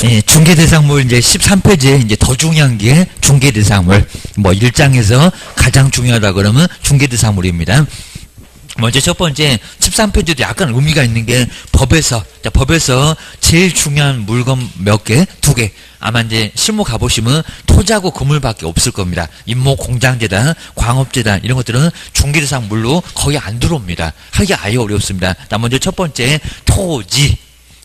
예, 중개대상물 이제 13페이지에 이제 더 중요한 게 중개대상물. 뭐 1장에서 가장 중요하다 그러면 중개대상물입니다. 먼저 첫 번째 13페이지도 약간 의미가 있는 게 법에서 제일 중요한 물건 몇 개? 2개. 아마 이제 실무 가보시면 토지하고 건물밖에 없을 겁니다. 임목, 공장재단, 광업재단 이런 것들은 중개대상 물로 거의 안 들어옵니다. 하기 아예 어렵습니다. 자, 먼저 첫 번째 토지.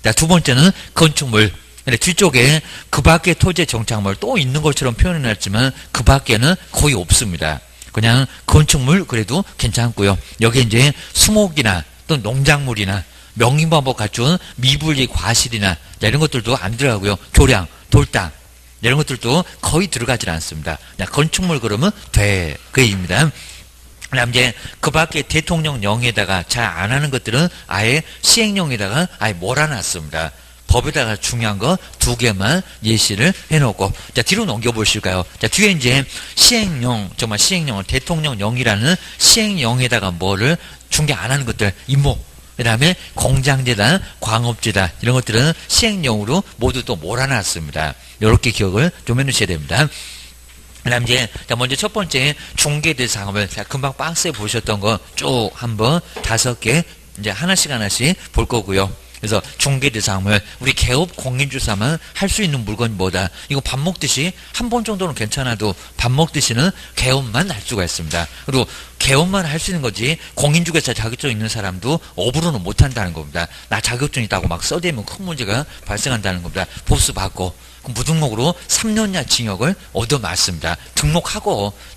자, 두 번째는 건축물. 근데 뒤쪽에 그 밖에 토지의 정착물 또 있는 것처럼 표현해놨지만 그 밖에는 거의 없습니다. 그냥 건축물 그래도 괜찮고요. 여기 이제 수목이나 또 농작물이나 명의방법 갖춘 미분리 과실이나 이런 것들도 안 들어가고요. 교량, 돌담 이런 것들도 거의 들어가질 않습니다. 건축물 그러면 돼. 그 얘기입니다. 그다음 이제 그 밖에 대통령령에다가 잘 안 하는 것들은 아예 시행령에다가 아예 몰아놨습니다. 법에다가 중요한 거 2개만 예시를 해놓고, 자, 뒤로 넘겨보실까요? 자, 뒤에 이제 시행령, 정말 시행령, 대통령령이라는 시행령에다가 뭐를 중개 안 하는 것들, 임목, 그 다음에 공장재단, 광업재단, 이런 것들은 시행령으로 모두 또 몰아놨습니다. 이렇게 기억을 좀 해놓으셔야 됩니다. 그 다음 이제, 자, 먼저 첫 번째 중개대상업을, 자, 금방 박스에 보셨던 거 쭉 한번 5개, 이제 하나씩 볼 거고요. 그래서 중개대상물, 우리 개업 공인주사만 할 수 있는 물건이 뭐다? 이거 밥 먹듯이 한 번 정도는 괜찮아도 밥 먹듯이는 개업만 할 수가 있습니다. 그리고 개업만 할 수 있는 거지 공인중개사 자격증 있는 사람도 업으로는 못 한다는 겁니다. 나 자격증 있다고 막 써대면 큰 문제가 발생한다는 겁니다. 보수 받고 무등록으로 3년이나 징역을 얻어맞습니다.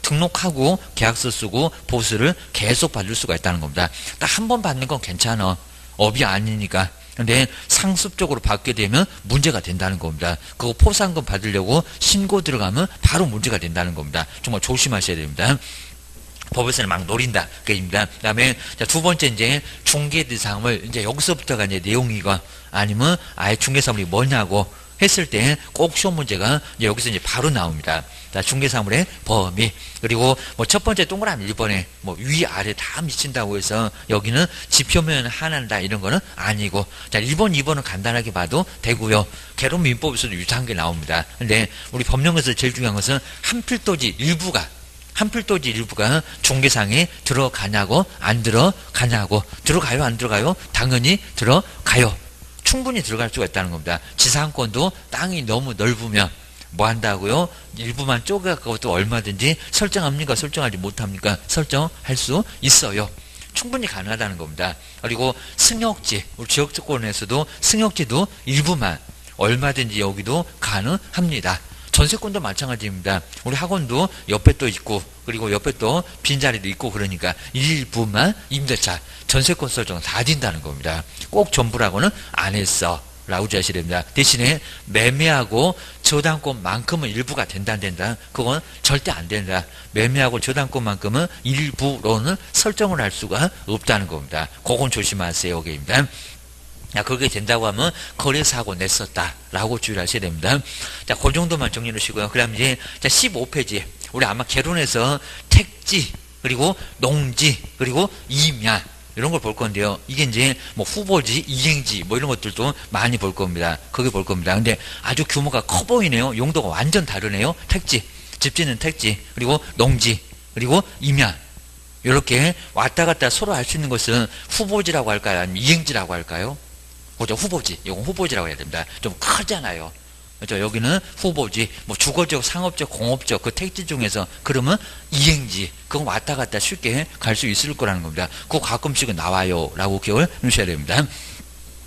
등록하고 계약서 쓰고 보수를 계속 받을 수가 있다는 겁니다. 딱 한 번 받는 건 괜찮아. 업이 아니니까. 근데 상습적으로 받게 되면 문제가 된다는 겁니다. 그거 포상금 받으려고 신고 들어가면 바로 문제가 된다는 겁니다. 정말 조심하셔야 됩니다. 법에서는 막 노린다. 그입니다. 그 다음에 두 번째 이제 중개대상을 이제 여기서부터가 이제 내용이가 아니면 아예 중개사물이 뭐냐고 했을 때 꼭 시험 문제가 이제 여기서 이제 바로 나옵니다. 자, 중개사물의 범위. 그리고 뭐 첫 번째 동그라미 1번에 뭐 위아래 다 미친다고 해서 여기는 지표면 하나다 이런 거는 아니고, 자, 1번, 2번은 간단하게 봐도 되고요. 개론민법에서도 유사한 게 나옵니다. 근데 우리 법령에서 제일 중요한 것은 한 필도지 일부가 중개상에 들어가냐고 안 들어가냐고. 들어가요 안 들어가요? 당연히 들어가요. 충분히 들어갈 수가 있다는 겁니다. 지상권도 땅이 너무 넓으면 뭐 한다고요? 일부만 쪼개갖고 또 얼마든지 설정합니까? 설정하지 못합니까? 설정할 수 있어요. 충분히 가능하다는 겁니다. 그리고 승역지, 우리 지역주권에서도 승역지도 일부만 얼마든지 여기도 가능합니다. 전세권도 마찬가지입니다. 우리 학원도 옆에 또 있고 그리고 옆에 또 빈자리도 있고 그러니까 일부만 임대차, 전세권 설정 다 된다는 겁니다. 꼭 전부라고는 안 했어 라고 주셔야 됩니다. 대신에 매매하고 저당권만큼은 일부가 된다 안 된다? 그건 절대 안 된다. 매매하고 저당권만큼은 일부로는 설정을 할 수가 없다는 겁니다. 그건 조심하세요. 여기입니다. 자, 그렇게 된다고 하면 거래사고 냈었다라고 주의를 하셔야 됩니다. 자, 그 정도만 정리해 놓으시고요. 그 다음 이제, 자, 15페이지. 우리 아마 개론에서 택지, 그리고 농지, 그리고 임야, 이런 걸 볼 건데요. 이게 이제 뭐 후보지, 이행지, 뭐 이런 것들도 많이 볼 겁니다. 거기 볼 겁니다. 근데 아주 규모가 커 보이네요. 용도가 완전 다르네요. 택지, 집지는 택지, 그리고 농지, 그리고 임야. 이렇게 왔다 갔다 서로 할 수 있는 것은 후보지라고 할까요? 아니면 이행지라고 할까요? 그죠? 후보지. 이건 후보지라고 해야 됩니다. 좀 크잖아요. 그죠? 여기는 후보지, 뭐 주거적, 상업적, 공업적 그 택지 중에서 그러면 이행지. 그건 왔다 갔다 쉽게 갈 수 있을 거라는 겁니다. 그거 가끔씩은 나와요. 라고 기억을 해주셔야 됩니다.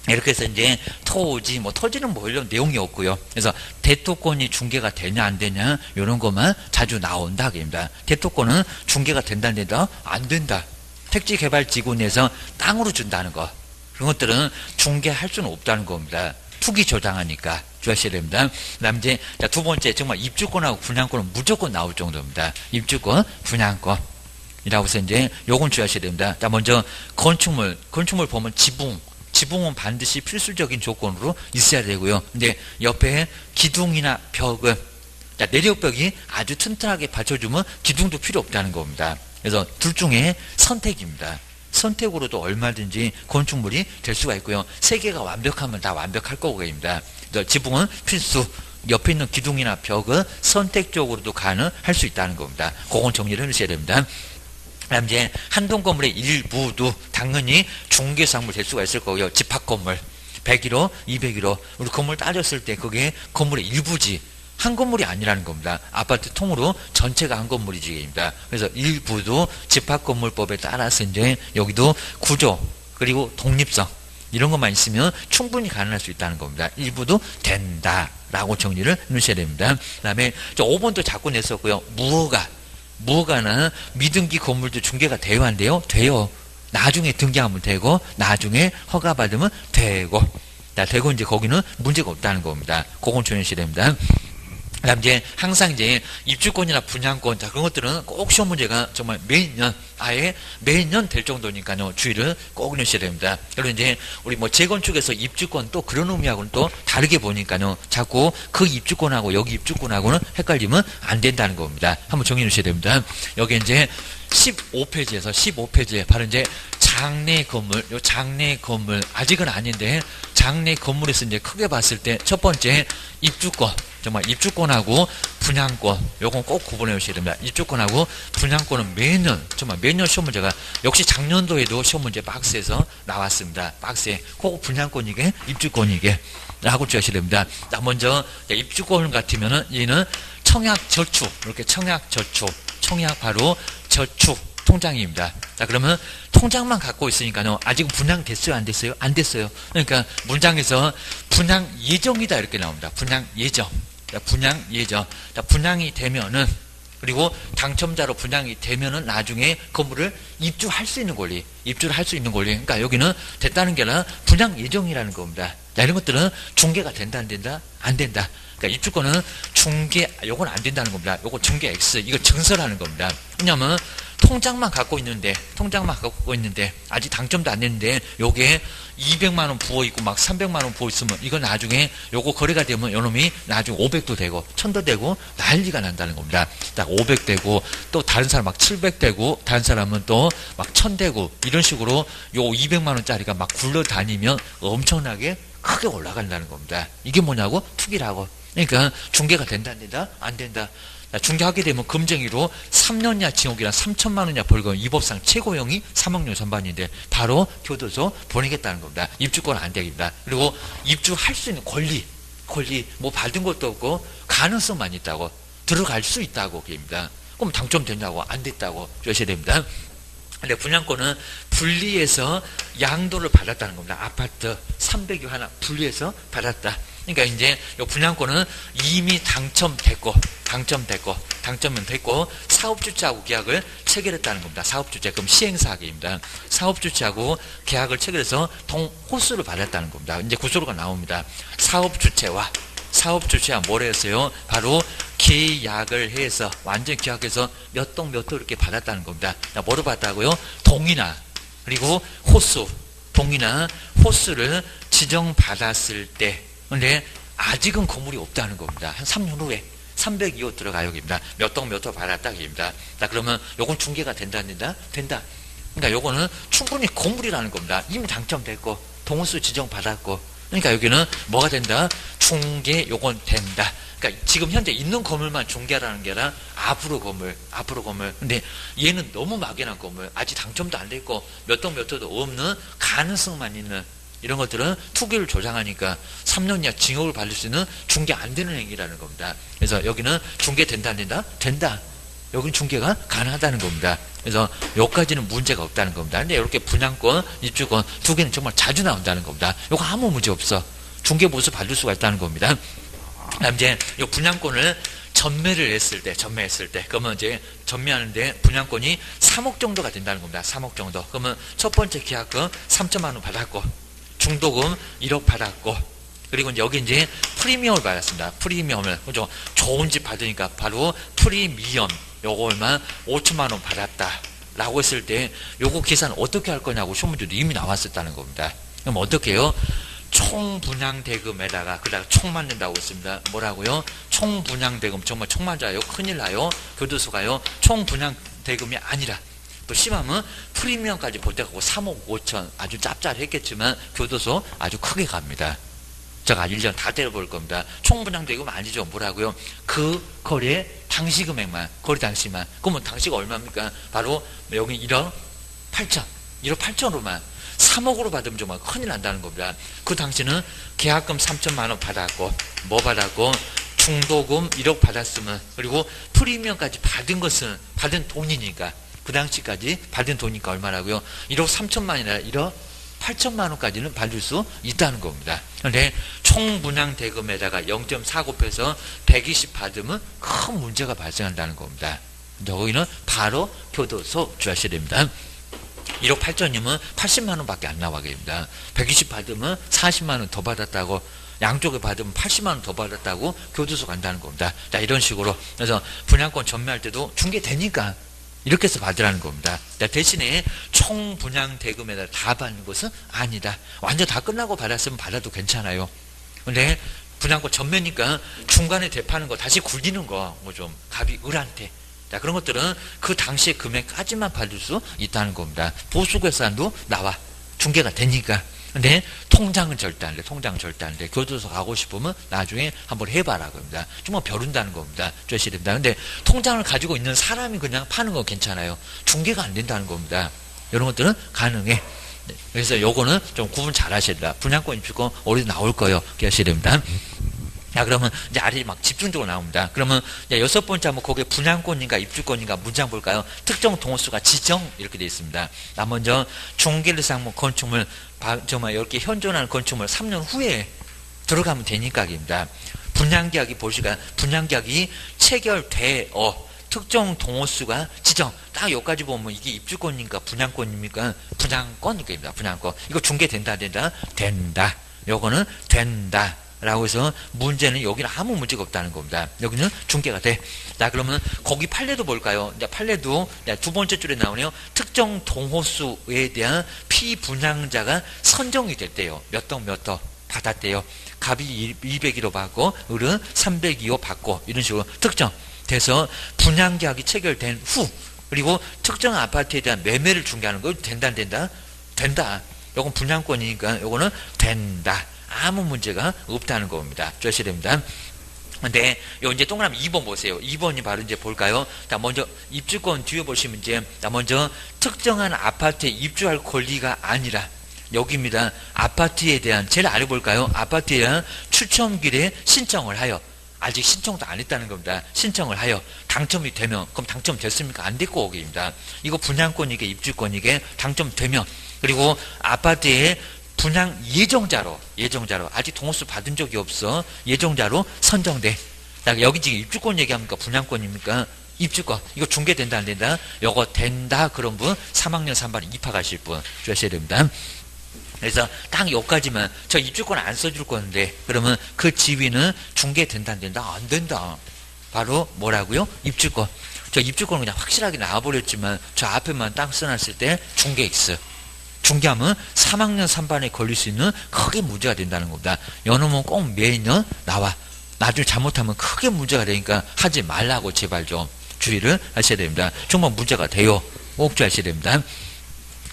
이렇게 해서 이제 토지, 뭐 토지는 뭐 이런 내용이 없고요. 그래서 대토권이 중개가 되냐 안 되냐 이런 것만 자주 나온다. 하겠습니다. 대토권은 중개가 된다 안 된다? 안 된다. 택지개발지구 내에서 땅으로 준다는 거. 그런 것들은 중개할 수는 없다는 겁니다. 투기 조장하니까 주의하셔야 됩니다. 그 다음 이제, 자, 두 번째, 정말 입주권하고 분양권은 무조건 나올 정도입니다. 입주권, 분양권이라고 해서 이제, 요건 주의하셔야 됩니다. 자, 먼저, 건축물 보면 지붕은 반드시 필수적인 조건으로 있어야 되고요. 근데 옆에 기둥이나 벽은, 자, 내력벽이 아주 튼튼하게 받쳐주면 기둥도 필요 없다는 겁니다. 그래서 둘 중에 선택입니다. 선택으로도 얼마든지 건축물이 될 수가 있고요. 세개가 완벽하면 다 완벽할 거고입니다. 지붕은 필수, 옆에 있는 기둥이나 벽은 선택적으로도 가능할 수 있다는 겁니다. 그건 정리를 해주셔야 됩니다. 그다음 이제 한동 건물의 일부도 당연히 중개상물 될 수가 있을 거고요. 집합 건물 101호, 201호 우리 건물 따졌을 때 그게 건물의 일부지 한 건물이 아니라는 겁니다. 아파트 통으로 전체가 한 건물이지입니다. 그래서 일부도 집합건물법에 따라서 이제 여기도 구조 그리고 독립성 이런 것만 있으면 충분히 가능할 수 있다는 겁니다. 일부도 된다라고 정리를 해주셔야 됩니다. 그 다음에 5번도 자꾸 냈었고요. 무허가나 미등기 건물도 중개가 돼야 한대요. 돼요. 나중에 등기하면 되고 나중에 허가받으면 되고 되고 이제 거기는 문제가 없다는 겁니다. 그건 조심하셔야 됩니다. 그다음 이제 항상 이제 입주권이나 분양권 그런 것들은 꼭 시험 문제가 정말 매년 아예 매년 될 정도니까요. 주의를 꼭 넣으셔야 됩니다. 그리고 이제 우리 뭐 재건축에서 입주권 또 그런 의미하고는 또 다르게 보니까요. 자꾸 그 입주권하고 여기 입주권하고는 헷갈리면 안 된다는 겁니다. 한번 정리해 주셔야 됩니다. 여기 이제 15페이지에 바로 이제 장내 건물, 요 장내 건물 아직은 아닌데 장내 건물에서 이제 크게 봤을 때 첫 번째 입주권, 정말 입주권하고 분양권, 요건 꼭 구분해 주셔야 됩니다. 입주권하고 분양권은 정말 매년 시험 문제가 역시 작년도에도 시험 문제 박스에서 나왔습니다. 박스에 꼭 분양권이게 입주권이게 라고 주셔야 됩니다. 자, 먼저 입주권 같으면은 얘는 청약저축, 이렇게 청약저축, 청약 바로 저축 통장입니다. 자, 그러면 통장만 갖고 있으니까요. 아직은 분양됐어요? 안 됐어요? 안 됐어요. 그러니까 문장에서 분양 예정이다 이렇게 나옵니다. 분양 예정. 자, 분양 예정. 자, 분양이 되면은 그리고 당첨자로 분양이 되면은 나중에 건물을 입주할 수 있는 권리, 입주를 할 수 있는 권리. 그러니까 여기는 됐다는 게 아니라 분양 예정이라는 겁니다. 자, 이런 것들은 중개가 된다, 안 된다? 안 된다. 그러니까 입주권은 중개, 요건 안 된다는 겁니다. 요거 중개 X, 이거 증설하는 겁니다. 왜냐면 통장만 갖고 있는데 아직 당첨도 안 됐는데 요게 200만원 부어있고 막 300만원 부어있으면 이거 나중에 요거 거래가 되면 요놈이 나중에 500도 되고 1000도 되고 난리가 난다는 겁니다. 딱 500 되고 또 다른 사람 막 700 되고 다른 사람은 또 막 1000 되고 이런 식으로 요 200만원짜리가 막 굴러다니면 엄청나게 크게 올라간다는 겁니다. 이게 뭐냐고? 투기라고. 그러니까 중개가 된다 안 된다? 안 된다. 중개하게 되면 금쟁이로 3년이나 징역이나 3천만 원이나 벌금, 이 법상 최고형이 3억년 전반인데 바로 교도소 보내겠다는 겁니다. 입주권은 안 되겠다. 그리고 입주할 수 있는 권리 뭐 받은 것도 없고 가능성만 있다고, 들어갈 수 있다고 얘기입니다. 그럼 당첨됐냐고? 안 됐다고 주셔야 됩니다. 근데 분양권은 분리해서 양도를 받았다는 겁니다. 아파트 300여 하나 분리해서 받았다. 그러니까 이제 이 분양권은 이미 당첨됐고 사업주체하고 계약을 체결했다는 겁니다. 사업주체, 그럼 시행사계입니다. 사업주체하고 계약을 체결해서 호수를 받았다는 겁니다. 이제 구조로가 나옵니다. 사업주체와 뭘 했어요? 바로 계약을 해서 완전 계약해서 몇 동 몇 호 이렇게 받았다는 겁니다. 뭐로 받았다고요? 동이나 그리고 호수, 동이나 호수를 지정받았을 때, 근데 아직은 건물이 없다는 겁니다. 한 3년 후에 302호 들어가요. 여기입니다. 몇 동 몇 호 받았다. 여기입니다. 자, 그러면 요건 중개가 된다, 안 된다? 된다. 그러니까 요거는 충분히 건물이라는 겁니다. 이미 당첨됐고, 동호수 지정받았고. 그러니까 여기는 뭐가 된다? 중개, 요건 된다. 그러니까 지금 현재 있는 건물만 중개라는 게 아니라 앞으로 건물. 근데 얘는 너무 막연한 건물. 아직 당첨도 안 돼 있고, 몇 동 몇 호도 없는 가능성만 있는 이런 것들은 투기를 조장하니까 3년 이하 징역을 받을 수 있는 중개 안 되는 행위라는 겁니다. 그래서 여기는 중개 된다 안 된다? 된다. 여기는 중개가 가능하다는 겁니다. 그래서 여기까지는 문제가 없다는 겁니다. 근데 이렇게 분양권, 입주권 두 개는 정말 자주 나온다는 겁니다. 이거 아무 문제 없어. 중개 보수 받을 수가 있다는 겁니다. 그다음 이제 이 분양권을 전매를 했을 때, 그러면 이제 전매하는데 분양권이 3억 정도가 된다는 겁니다. 3억 정도. 그러면 첫 번째 계약금 3천만 원 받았고, 중도금 1억 받았고, 그리고 이제 여기 이제 프리미엄을 받았습니다. 프리미엄을, 그죠? 좋은 집 받으니까 바로 프리미엄, 요거 얼마? 5천만 원 받았다. 라고 했을 때, 요거 계산 어떻게 할 거냐고 시험문제도 이미 나왔었다는 겁니다. 그럼 어떻게 해요? 총분양대금에다가, 그다가 총 맞는다고 했습니다. 뭐라고요? 총분양대금, 정말 총 맞아요? 큰일 나요? 교도소 가요? 총분양대금이 아니라, 또 심하면 프리미엄까지 볼 때가 3억 5천 아주 짭짤했겠지만 교도소 아주 크게 갑니다. 제가 1년 다 때려볼 겁니다. 총분양되고 아니죠. 뭐라고요? 그 거래 당시 금액만, 거래 당시만. 그러면 당시가 얼마입니까? 바로 여기 1억 8천, 1억 8천으로만 3억으로 받으면 정말 큰일 난다는 겁니다. 그 당시는 계약금 3천만 원 받았고, 뭐 받았고, 중도금 1억 받았으면, 그리고 프리미엄까지 받은 것은 받은 돈이니까, 그 당시까지 받은 돈이니까 얼마라고요? 1억 3천만이나 1억 8천만 원까지는 받을 수 있다는 겁니다. 그런데 총 분양 대금에다가 0.4 곱해서 120 받으면 큰 문제가 발생한다는 겁니다. 여기는 바로 교도소 주하셔야 됩니다. 1억 8천이면 80만 원밖에 안 나가게 됩니다. 120 받으면 40만 원 더 받았다고, 양쪽에 받으면 80만 원 더 받았다고 교도소 간다는 겁니다. 자, 이런 식으로. 그래서 분양권 전매할 때도 중개되니까 이렇게 해서 받으라는 겁니다. 대신에 총 분양 대금에다 다 받는 것은 아니다. 완전 다 끝나고 받았으면 받아도 괜찮아요. 근데 분양권 전매니까 중간에 대파는 거, 다시 굴리는 거, 뭐 좀 갑이 을한테. 자, 그런 것들은 그 당시의 금액까지만 받을 수 있다는 겁니다. 보수결산도 나와. 중개가 되니까. 근데 통장은 절대 안 돼. 통장은 절대 안 돼. 교도소 가고 싶으면 나중에 한번 해봐라 겁니다. 정말 벼른다는 겁니다. 주셔야 됩니다. 근데 통장을 가지고 있는 사람이 그냥 파는 건 괜찮아요. 중개가 안 된다는 겁니다. 이런 것들은 가능해. 네. 그래서 요거는 좀 구분 잘 하셔야 됩니다. 분양권 입주권 어디서 나올 거예요. 기억하셔야 됩니다. 자, 그러면 이제 아래 막 집중적으로 나옵니다. 그러면 이제 6번째 한번 거기에 분양권인가 입주권인가 문장 볼까요? 특정 동호수가 지정 이렇게 되어 있습니다. 나 먼저 중개대상 건축물 정말 이렇게 현존하는 건축물 3년 후에 들어가면 되니까입니다. 분양계약이 보시가 분양계약이 체결되어 특정 동호수가 지정 딱 여기까지 보면 이게 입주권입니까 분양권입니까? 분양권입니다. 분양권. 이거 중개된다 안 된다? 된다. 요거는 된다. 라고 해서 문제는 여기는 아무 문제가 없다는 겁니다. 여기는 중개가 돼. 자, 그러면 거기 판례도 볼까요? 이제 판례도 두 번째 줄에 나오네요. 특정 동호수에 대한 피분양자가 선정이 됐대요. 몇 덕 받았대요. 갑이 201호 받고 을은 302호 받고 이런 식으로 특정 돼서 분양계약이 체결된 후 그리고 특정 아파트에 대한 매매를 중개하는 거 된다 안 된다? 된다. 요건 분양권이니까 요거는 된다. 아무 문제가 없다는 겁니다. 주셔야 됩니다. 근데 요 이제 동그라미 2번 보세요. 2번이 바로 이제 볼까요? 자, 먼저 입주권 뒤에 보시면 이제 먼저 특정한 아파트에 입주할 권리가 아니라 여기입니다. 아파트에 대한 제일 아래 볼까요? 아파트에 대한 추첨길에 신청을 하여 아직 신청도 안 했다는 겁니다. 신청을 하여 당첨이 되면 그럼 당첨됐습니까? 안 됐고 오기입니다. 이거 분양권이게 입주권이게 당첨되면 그리고 아파트에 분양 예정자로 아직 동호수 받은 적이 없어 예정자로 선정돼. 여기 지금 입주권 얘기합니까? 분양권입니까? 입주권. 이거 중개된다 안 된다? 요거 된다 그런 분 3학년 3반에 입학하실 분 주셔야 됩니다. 그래서 딱 여기까지만 저 입주권 안 써줄 건데 그러면 그 지위는 중개된다 안 된다? 안 된다. 바로 뭐라고요? 입주권. 저 입주권은 그냥 확실하게 나와버렸지만 저 앞에만 딱 써놨을 때 중개 X. 중개하면 3학년 3반에 걸릴 수 있는 크게 문제가 된다는 겁니다. 요놈은 꼭 매년 나와. 나중에 잘못하면 크게 문제가 되니까 하지 말라고 제발 좀 주의를 하셔야 됩니다. 정말 문제가 돼요. 꼭 주의하셔야 됩니다.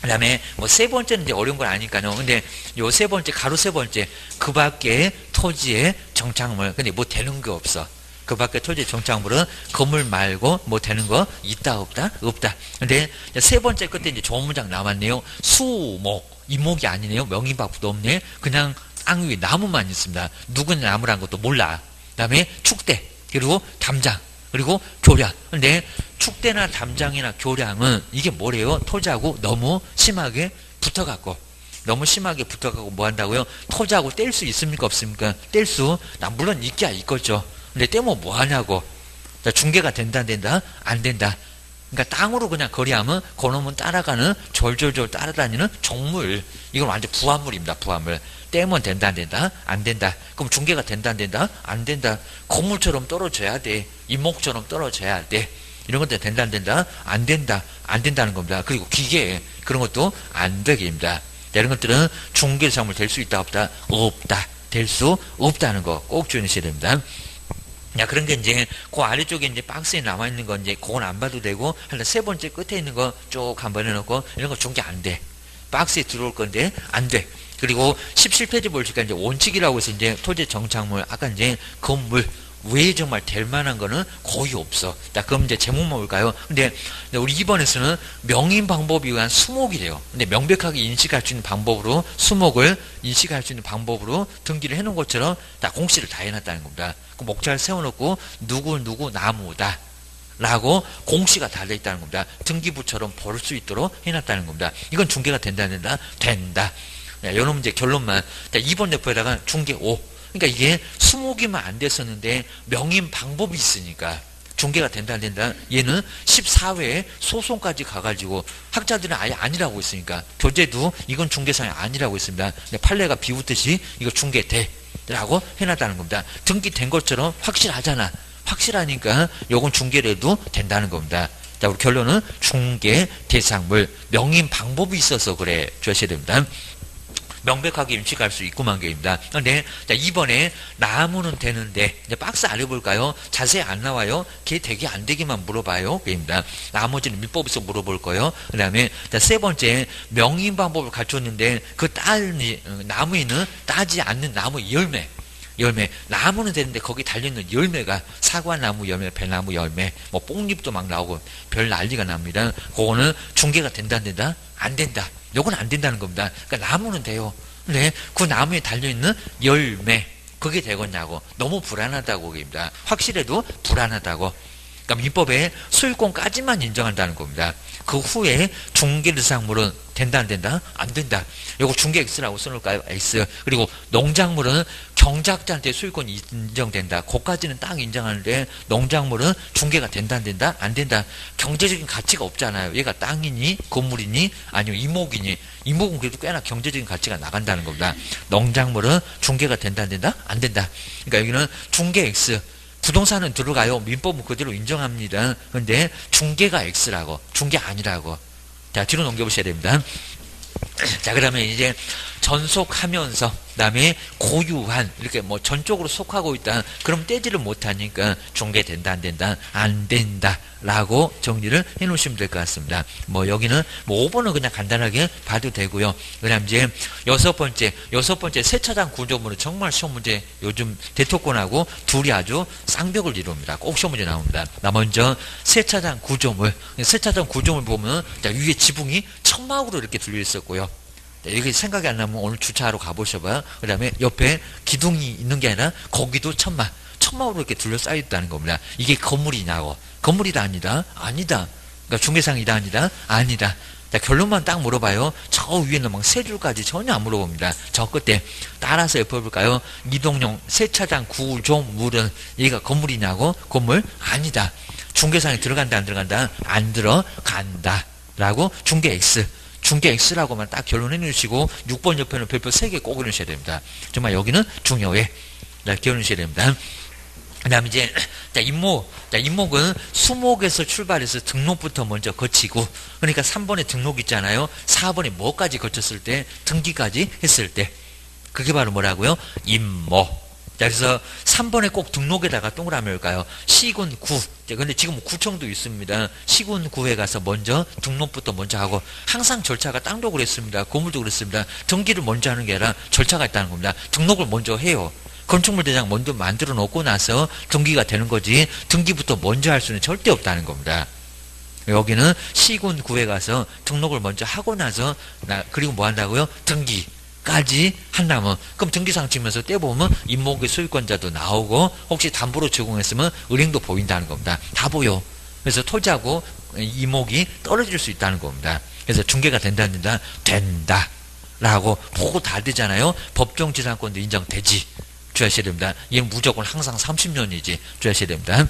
그 다음에 뭐 세 번째는 이제 어려운 건 아니까요. 근데 요 세 번째, 가로 세 번째, 그 밖에 토지의 정착물. 근데 뭐 되는 게 없어. 그 밖에 토지 정착물은 건물 말고 뭐 되는 거 있다 없다? 없다. 근데 세 번째 끝에 이제 좋은 문장 남았네요. 수목, 이목이 아니네요. 명의박부도 없네. 그냥 땅 위에 나무만 있습니다. 누구냐 나무란 것도 몰라. 그 다음에 축대, 그리고 담장, 그리고 교량. 근데 축대나 담장이나 교량은 이게 뭐래요? 토지하고 너무 심하게 붙어갖고 뭐 한다고요? 토지하고 뗄 수 있습니까? 없습니까? 뗄 수, 물론 있기야 있겠죠. 근데 떼면 뭐 하냐고. 중개가 된다 안 된다? 안 된다. 그러니까 땅으로 그냥 거래하면 그놈은 따라가는 졸졸졸 따라다니는 종물. 이건 완전 부합물입니다. 부합물. 떼면 된다 안 된다? 안 된다. 그럼 중개가 된다 안 된다? 안 된다. 건물처럼 떨어져야 돼. 임목처럼 떨어져야 돼. 이런 것들 된다 안 된다? 안 된다. 안 된다는 겁니다. 그리고 기계 그런 것도 안 되게입니다. 이런 것들은 중개사물 될 수 있다 없다? 없다. 될 수 없다는 거 꼭 주의하셔야 됩니다. 야, 그런 게 이제, 그 아래쪽에 이제 박스에 남아있는 거 이제, 그건 안 봐도 되고, 하여튼 세 번째 끝에 있는 거 쭉 한번 해놓고, 이런 거 중개 안 돼. 박스에 들어올 건데, 안 돼. 그리고 17페이지 보니까 이제 원칙이라고 해서 이제 토지 정착물, 아까 이제 건물, 왜 정말 될 만한 거는 거의 없어. 자, 그럼 이제 제목만 볼까요? 근데 우리 2번에서는 명인 방법에 의한 수목이래요. 근데 명백하게 인식할 수 있는 방법으로, 수목을 인식할 수 있는 방법으로 등기를 해놓은 것처럼 다 공시를 다 해놨다는 겁니다. 그 목차를 세워놓고 누구 나무다 라고 공시가 달려있다는 겁니다. 등기부처럼 볼 수 있도록 해놨다는 겁니다. 이건 중개가 된다. 된다. 이런 문제 결론만. 자, 2번 대표에다가 중개 5. 그러니까 이게 수목이면 안 됐었는데 명인 방법이 있으니까 중개가 된다 안 된다. 얘는 14회에 소송까지 가가지고 학자들은 아예 아니라고 했으니까 교재도 이건 중개상이 아니라고 했습니다. 판례가 비웃듯이 이거 중개돼 라고 해놨다는 겁니다. 등기된 것처럼 확실하잖아. 확실하니까 요건 중개를 해도 된다는 겁니다. 자, 우리 결론은 중개 대상물 명인 방법이 있어서 그래 주셔야 됩니다. 명백하게 인식할 수 있구만 게입니다. 근데 자, 이번에 나무는 되는데 이제 박스 아래 볼까요? 자세히 안 나와요. 걔 되게 안 되기만 물어봐요. 게입니다. 나머지는 민법에서 물어볼 거예요. 그 다음에 세 번째 명인 방법을 갖췄는데 그 나무에는 따지 않는 나무 열매. 나무는 되는데 거기 달려있는 열매가 사과나무 열매, 배나무 열매, 뭐 뽕잎도 막 나오고 별 난리가 납니다. 그거는 중개가 된다 안 된다? 안 된다. 요건 안 된다는 겁니다. 그러니까 나무는 돼요. 근데 그 나무에 달려있는 열매 그게 되겠냐고. 너무 불안하다고 그럽니다. 확실해도 불안하다고. 그러니까 민법에 소유권까지만 인정한다는 겁니다. 그 후에 중개대상물은 된다 안 된다? 안 된다. 요거 중개 X라고 써놓을까요? X. 그리고 농작물은 경작자한테 소유권이 인정된다. 그까지는 딱 인정하는데 농작물은 중개가 된다 안 된다? 안 된다. 경제적인 가치가 없잖아요. 얘가 땅이니 건물이니 아니면 이목이니. 이목은 그래도 꽤나 경제적인 가치가 나간다는 겁니다. 농작물은 중개가 된다 안 된다? 안 된다. 그러니까 여기는 중개 X. 부동산은 들어가요. 민법은 그대로 인정합니다. 그런데 중개가 X라고. 중개 아니라고. 자, 뒤로 넘겨보셔야 됩니다. 자, 그러면 이제 전속하면서 그다음에 고유한 이렇게 뭐 전적으로 속하고 있다. 그럼 떼지를 못하니까 중개된다 안 된다? 안 된다라고 정리를 해놓으시면 될 것 같습니다. 뭐 여기는 뭐 5번은 그냥 간단하게 봐도 되고요. 그다음 이제 여섯 번째 세차장 구조물은 정말 시험 문제 요즘 대토권하고 둘이 아주 쌍벽을 이룹니다. 꼭 시험 문제 나옵니다. 나 먼저 세차장 구조물 보면 자, 위에 지붕이 천막으로 이렇게 둘려 있었고요. 여기 생각이 안 나면 오늘 주차하러 가보셔봐요. 그 다음에 옆에 기둥이 있는 게 아니라 거기도 천막으로 이렇게 둘러싸여 있다는 겁니다. 이게 건물이냐고. 건물이다 아니다? 아니다. 그러니까 중개상이다 아니다? 아니다. 자, 결론만 딱 물어봐요. 저 위에는 막 세 줄까지 전혀 안 물어봅니다. 저 끝에 따라서 옆에 볼까요? 이동용 세차장 구조물은 얘가 건물이냐고? 건물? 아니다. 중개상에 들어간다 안 들어간다? 안 들어간다 라고 중개 X. 중개 X라고만 딱 결론해 놓으시고 6번 옆에는 별표 3개 꼭 해놓으셔야 됩니다. 정말 여기는 중요해. 기억해 놓으셔야 됩니다. 그 다음에 이제 임목은 수목에서 출발해서 등록부터 먼저 거치고 그러니까 3번에 등록 있잖아요. 4번에 뭐까지 거쳤을 때 등기까지 했을 때 그게 바로 뭐라고요? 임목. 자, 그래서 3번에 꼭 등록에다가 동그라미 올까요? 시군 9. 근데 지금 구청도 있습니다. 시군 9에 가서 먼저 등록부터 먼저 하고 항상 절차가 땅도 그랬습니다. 건물도 그랬습니다. 등기를 먼저 하는 게 아니라 절차가 있다는 겁니다. 등록을 먼저 해요. 건축물 대장 먼저 만들어 놓고 나서 등기가 되는 거지 등기부터 먼저 할 수는 절대 없다는 겁니다. 여기는 시군 9에 가서 등록을 먼저 하고 나서 그리고 뭐 한다고요? 등기까지 한다면 그럼 등기상 치면서 떼보면 임목의 소유권자도 나오고 혹시 담보로 제공했으면 은행도 보인다는 겁니다. 다 보여. 그래서 토지하고 임목이 떨어질 수 있다는 겁니다. 그래서 중개가 된다 된다 라고 보고 다 되잖아요. 법정지상권도 인정되지. 주셔야 됩니다. 얘는 무조건 항상 30년이지. 주셔야 됩니다.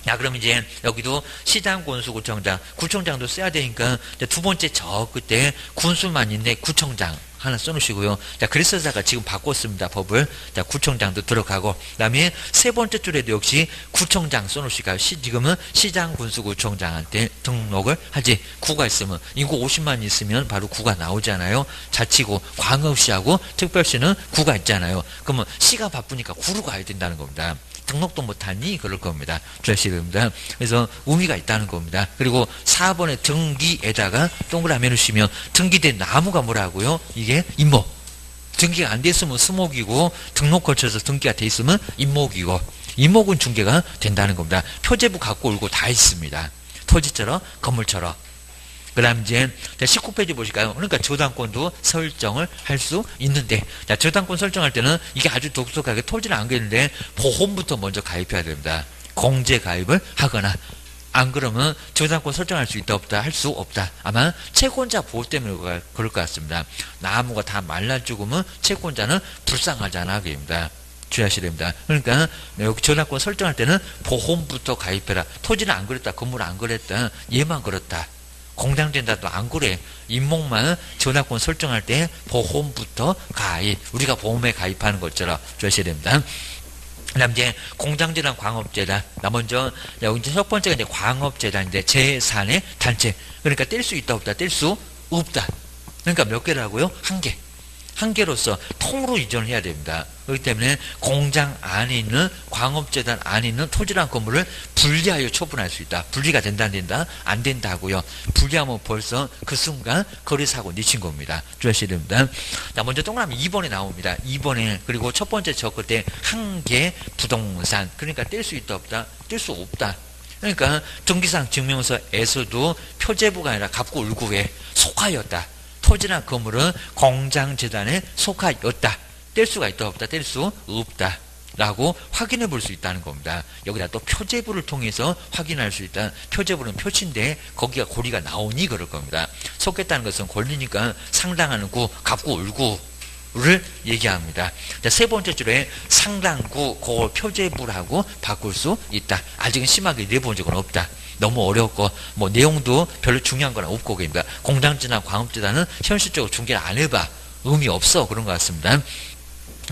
자, 그럼 이제 여기도 시장군수구청장, 구청장도 써야 되니까 두 번째 저 끝에 군수만 있네. 구청장 하나 써놓으시고요. 자, 그래서다가 지금 바꿨습니다. 법을. 자, 구청장도 들어가고. 그 다음에 세 번째 줄에도 역시 구청장 써놓으실까요? 지금은 시장군수구청장한테 등록을 하지. 구가 있으면, 인구 50만 있으면 바로 구가 나오잖아요. 자치구, 광역시하고 특별시는 구가 있잖아요. 그러면 시가 바쁘니까 구로 가야 된다는 겁니다. 등록도 못하니 그럴 겁니다. 주하시됩니다. 그래서 의미가 있다는 겁니다. 그리고 4번의 등기에다가 동그라미 해놓으시면 등기된 나무가 뭐라고요? 이게 임목. 등기가 안 됐으면 수목이고 등록 거쳐서 등기가 돼 있으면 임목이고 임목은 중개가 된다는 겁니다. 표제부 갖고 올고 다 있습니다. 토지처럼 건물처럼. 그 다음 이제 19페이지 보실까요? 그러니까 저당권도 설정을 할 수 있는데, 자, 저당권 설정할 때는 이게 아주 독특하게 토지를 안 그리는데 보험부터 먼저 가입해야 됩니다. 공제 가입을 하거나, 안 그러면 저당권 설정할 수 있다 없다 할 수 없다. 아마 채권자 보호 때문에 그럴 것 같습니다. 나무가 다 말라 죽으면 채권자는 불쌍하잖아. 그입니다. 주의하셔야 됩니다. 그러니까 여기 저당권 설정할 때는 보험부터 가입해라. 토지는 안 그랬다. 건물 안 그랬다. 얘만 그렇다. 공장된다도 안 그래. 임목만 저당권 설정할 때 보험부터 가입. 우리가 보험에 가입하는 것처럼 주셔야 됩니다. 그 다음 이제 공장재단, 광업재단. 나 먼저, 여기 이제 첫 번째가 이제 광업재단인데 재산의 단체. 그러니까 뗄 수 있다 없다? 뗄 수 없다. 그러니까 몇 개라고요? 한 개. 한 개로서 통으로 이전을 해야 됩니다. 그렇기 때문에 공장 안에 있는 광업재단 안에 있는 토지랑 건물을 분리하여 처분할 수 있다. 분리가 된다 안 된다? 안 된다고요. 분리하면 벌써 그 순간 거래사고 내친 겁니다. 주의하셔야 됩니다. 자, 먼저 동그라미 2번에 나옵니다. 2번에 그리고 첫 번째 적을 때 한 개 부동산. 그러니까 뗄 수 있다 없다? 뗄 수 없다. 그러니까 등기상 증명서에서도 표제부가 아니라 갑구을구에 속하였다. 토지나 건물은 공장재단에 속하였다. 뗄 수가 있다 없다? 뗄 수 없다. 라고 확인해 볼 수 있다는 겁니다. 여기다 또 표제부를 통해서 확인할 수 있다. 표제부는 표치인데 거기가 고리가 나오니 그럴 겁니다. 속했다는 것은 권리니까 상당하는 구, 갑구, 을구를 얘기합니다. 자, 세 번째 줄에 상당구, 그걸 표제부라고 바꿀 수 있다. 아직은 심하게 내본 적은 없다. 너무 어렵고 뭐 내용도 별로 중요한 건 없고 그입니다. 공장재단, 광업재단은 현실적으로 중개를 안 해봐 의미 없어 그런 것 같습니다.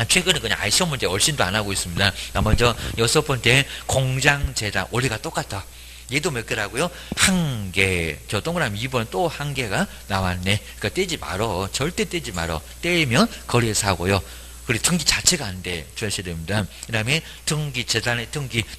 최근에 그냥 아예 시험 문제 얼씬도 안 하고 있습니다. 먼저 여섯 번째 공장재단 원리가 똑같아. 얘도 몇 개라고요? 한 개. 저 동그라미 2번 또 한 개가 나왔네. 그러니까 떼지 말어. 절대 떼지 말어. 떼면 거래사고요. 그리고 등기 자체가 안 돼. 주의하셔야 됩니다. 그 다음에 등기, 재단의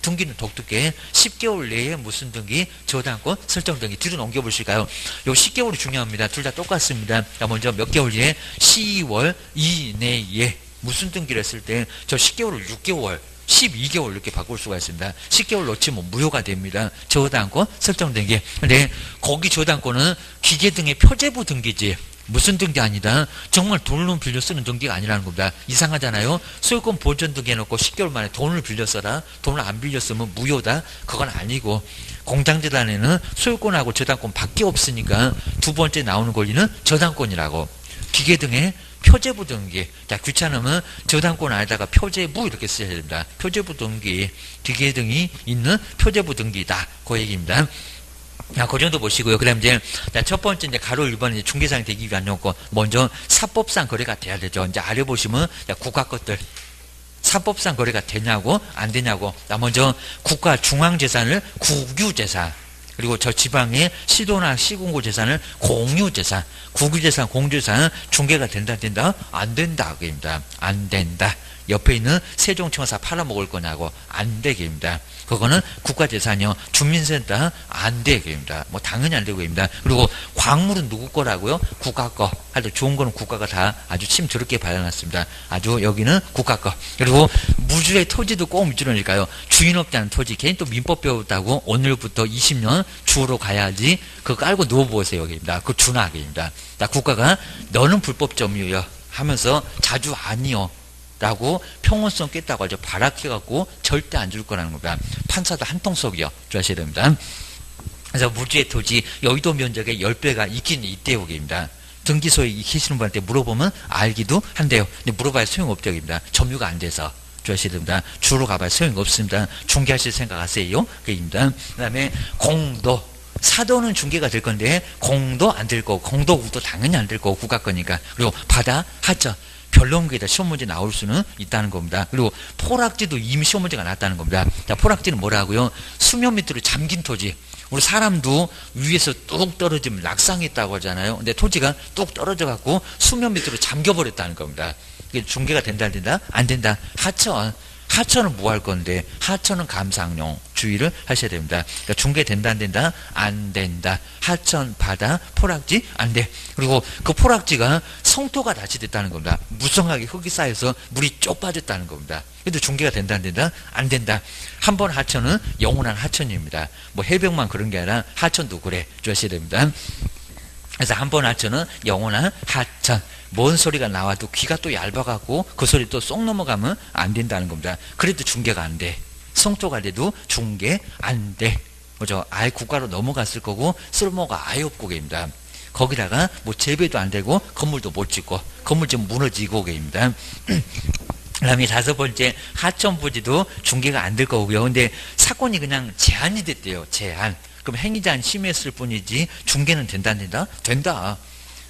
등기는 독특해. 10개월 내에 무슨 등기? 저당권 설정 등기. 뒤로 넘겨보실까요? 요 10개월이 중요합니다. 둘 다 똑같습니다. 자, 먼저 몇 개월 뒤에 10월 이내에 무슨 등기를 했을 때 저 10개월을 6개월 12개월 이렇게 바꿀 수가 있습니다. 10개월 놓치면 무효가 됩니다. 저당권 설정 등기. 근데 거기 저당권은 기계 등의 표제부 등기지. 무슨 등기 아니다. 정말 돈을 빌려 쓰는 등기가 아니라는 겁니다. 이상하잖아요. 소유권 보존 등기 해놓고 10개월 만에 돈을 빌려 써라. 돈을 안 빌려 쓰면 무효다. 그건 아니고 공장재단에는 소유권하고 저당권 밖에 없으니까 두 번째 나오는 권리는 저당권이라고. 기계 등의 표제부 등기. 자, 귀찮으면 저당권 안에다가 표제부 이렇게 쓰셔야 됩니다. 표제부 등기. 기계 등이 있는 표제부 등기다. 그 얘기입니다. 자, 그 정도 보시고요. 그 다음 이제, 자, 첫 번째 이제 가로 1번은 이제 중개상이 되기 위한 요건. 먼저 사법상 거래가 돼야 되죠. 이제 아래 보시면, 자, 국가 것들. 사법상 거래가 되냐고, 안 되냐고. 자, 먼저 국가 중앙재산을 국유재산. 그리고 저 지방의 시도나 시군구 재산을 공유재산. 국유재산, 공유재산은 중개가 된다, 안 된다. 그입니다. 안 된다. 옆에 있는 세종청사 팔아먹을 거냐고 안 되게입니다. 그거는 국가재산이요. 주민센터 안 되게입니다. 뭐 당연히 안 되고입니다. 그리고 광물은 누구 거라고요? 국가 거. 하여튼 좋은 거는 국가가 다 아주 침 더럽게 발라놨습니다. 아주 여기는 국가 거. 그리고 무주의 토지도 꼭 무주라니까요. 주인 없지 않은 토지. 괜히 또 민법 배웠다고 오늘부터 20년 주로 가야지. 그거 깔고 누워보세요. 여기입니다. 그 준하게입니다. 국가가 너는 불법점이요 하면서 자주 아니요. 라고 평온성 깼다고 아주 발악해갖고 절대 안 줄 거라는 겁니다. 판사도 한통속이요. 주의하셔야 됩니다. 그래서 무주의 토지 여의도 면적의 10배가 있긴 있대요. 입니다. 등기소에 익히시는 분한테 물어보면 알기도 한대요. 근데 물어봐야 소용없대요입니다. 점유가 안 돼서. 주의하셔야 됩니다. 주로 가봐야 소용없습니다. 중개하실 생각하세요. 그입니다. 그 다음에 공도. 사도는 중개가 될 건데 공도 안 될 거고 공도 국도 당연히 안 될 거고 국가 거니까. 그리고 바다 하천 별로 문제다 시험 문제 나올 수는 있다는 겁니다. 그리고 포락지도 이미 시험 문제가 났다는 겁니다. 자, 포락지는 뭐라고요? 수면 밑으로 잠긴 토지. 우리 사람도 위에서 뚝 떨어지면 낙상했다고 하잖아요. 근데 토지가 뚝 떨어져 갖고 수면 밑으로 잠겨버렸다는 겁니다. 이게 중개가 된다 안 된다? 안 된다. 하천은 뭐 할 건데? 하천은 감상용 주의를 하셔야 됩니다. 그러니까 중개 된다 안 된다? 안 된다. 하천, 바다, 포락지 안 돼. 그리고 그 포락지가 성토가 다시 됐다는 겁니다. 무성하게 흙이 쌓여서 물이 쪽 빠졌다는 겁니다. 그래도 중개가 된다 안 된다? 안 된다. 한 번 하천은 영원한 하천입니다. 뭐 해변만 그런 게 아니라 하천도 그래. 주셔야 됩니다. 그래서 한 번 하천은 영원한 하천. 뭔 소리가 나와도 귀가 또 얇아갖고 그 소리 또 쏙 넘어가면 안 된다는 겁니다. 그래도 중개가 안 돼. 성토가 돼도 중개 안 돼. 그죠? 아예 국가로 넘어갔을 거고 쓸모가 아예 없고 계입니다. 거기다가 뭐 재배도 안 되고 건물도 못 짓고 건물 좀 무너지고 계입니다. 그다음에 5번째 하천 부지도 중개가 안 될 거고요. 근데 사건이 그냥 제한이 됐대요. 제한. 그럼 행위자는 심했을 뿐이지 중개는 된다 안 된다? 된다.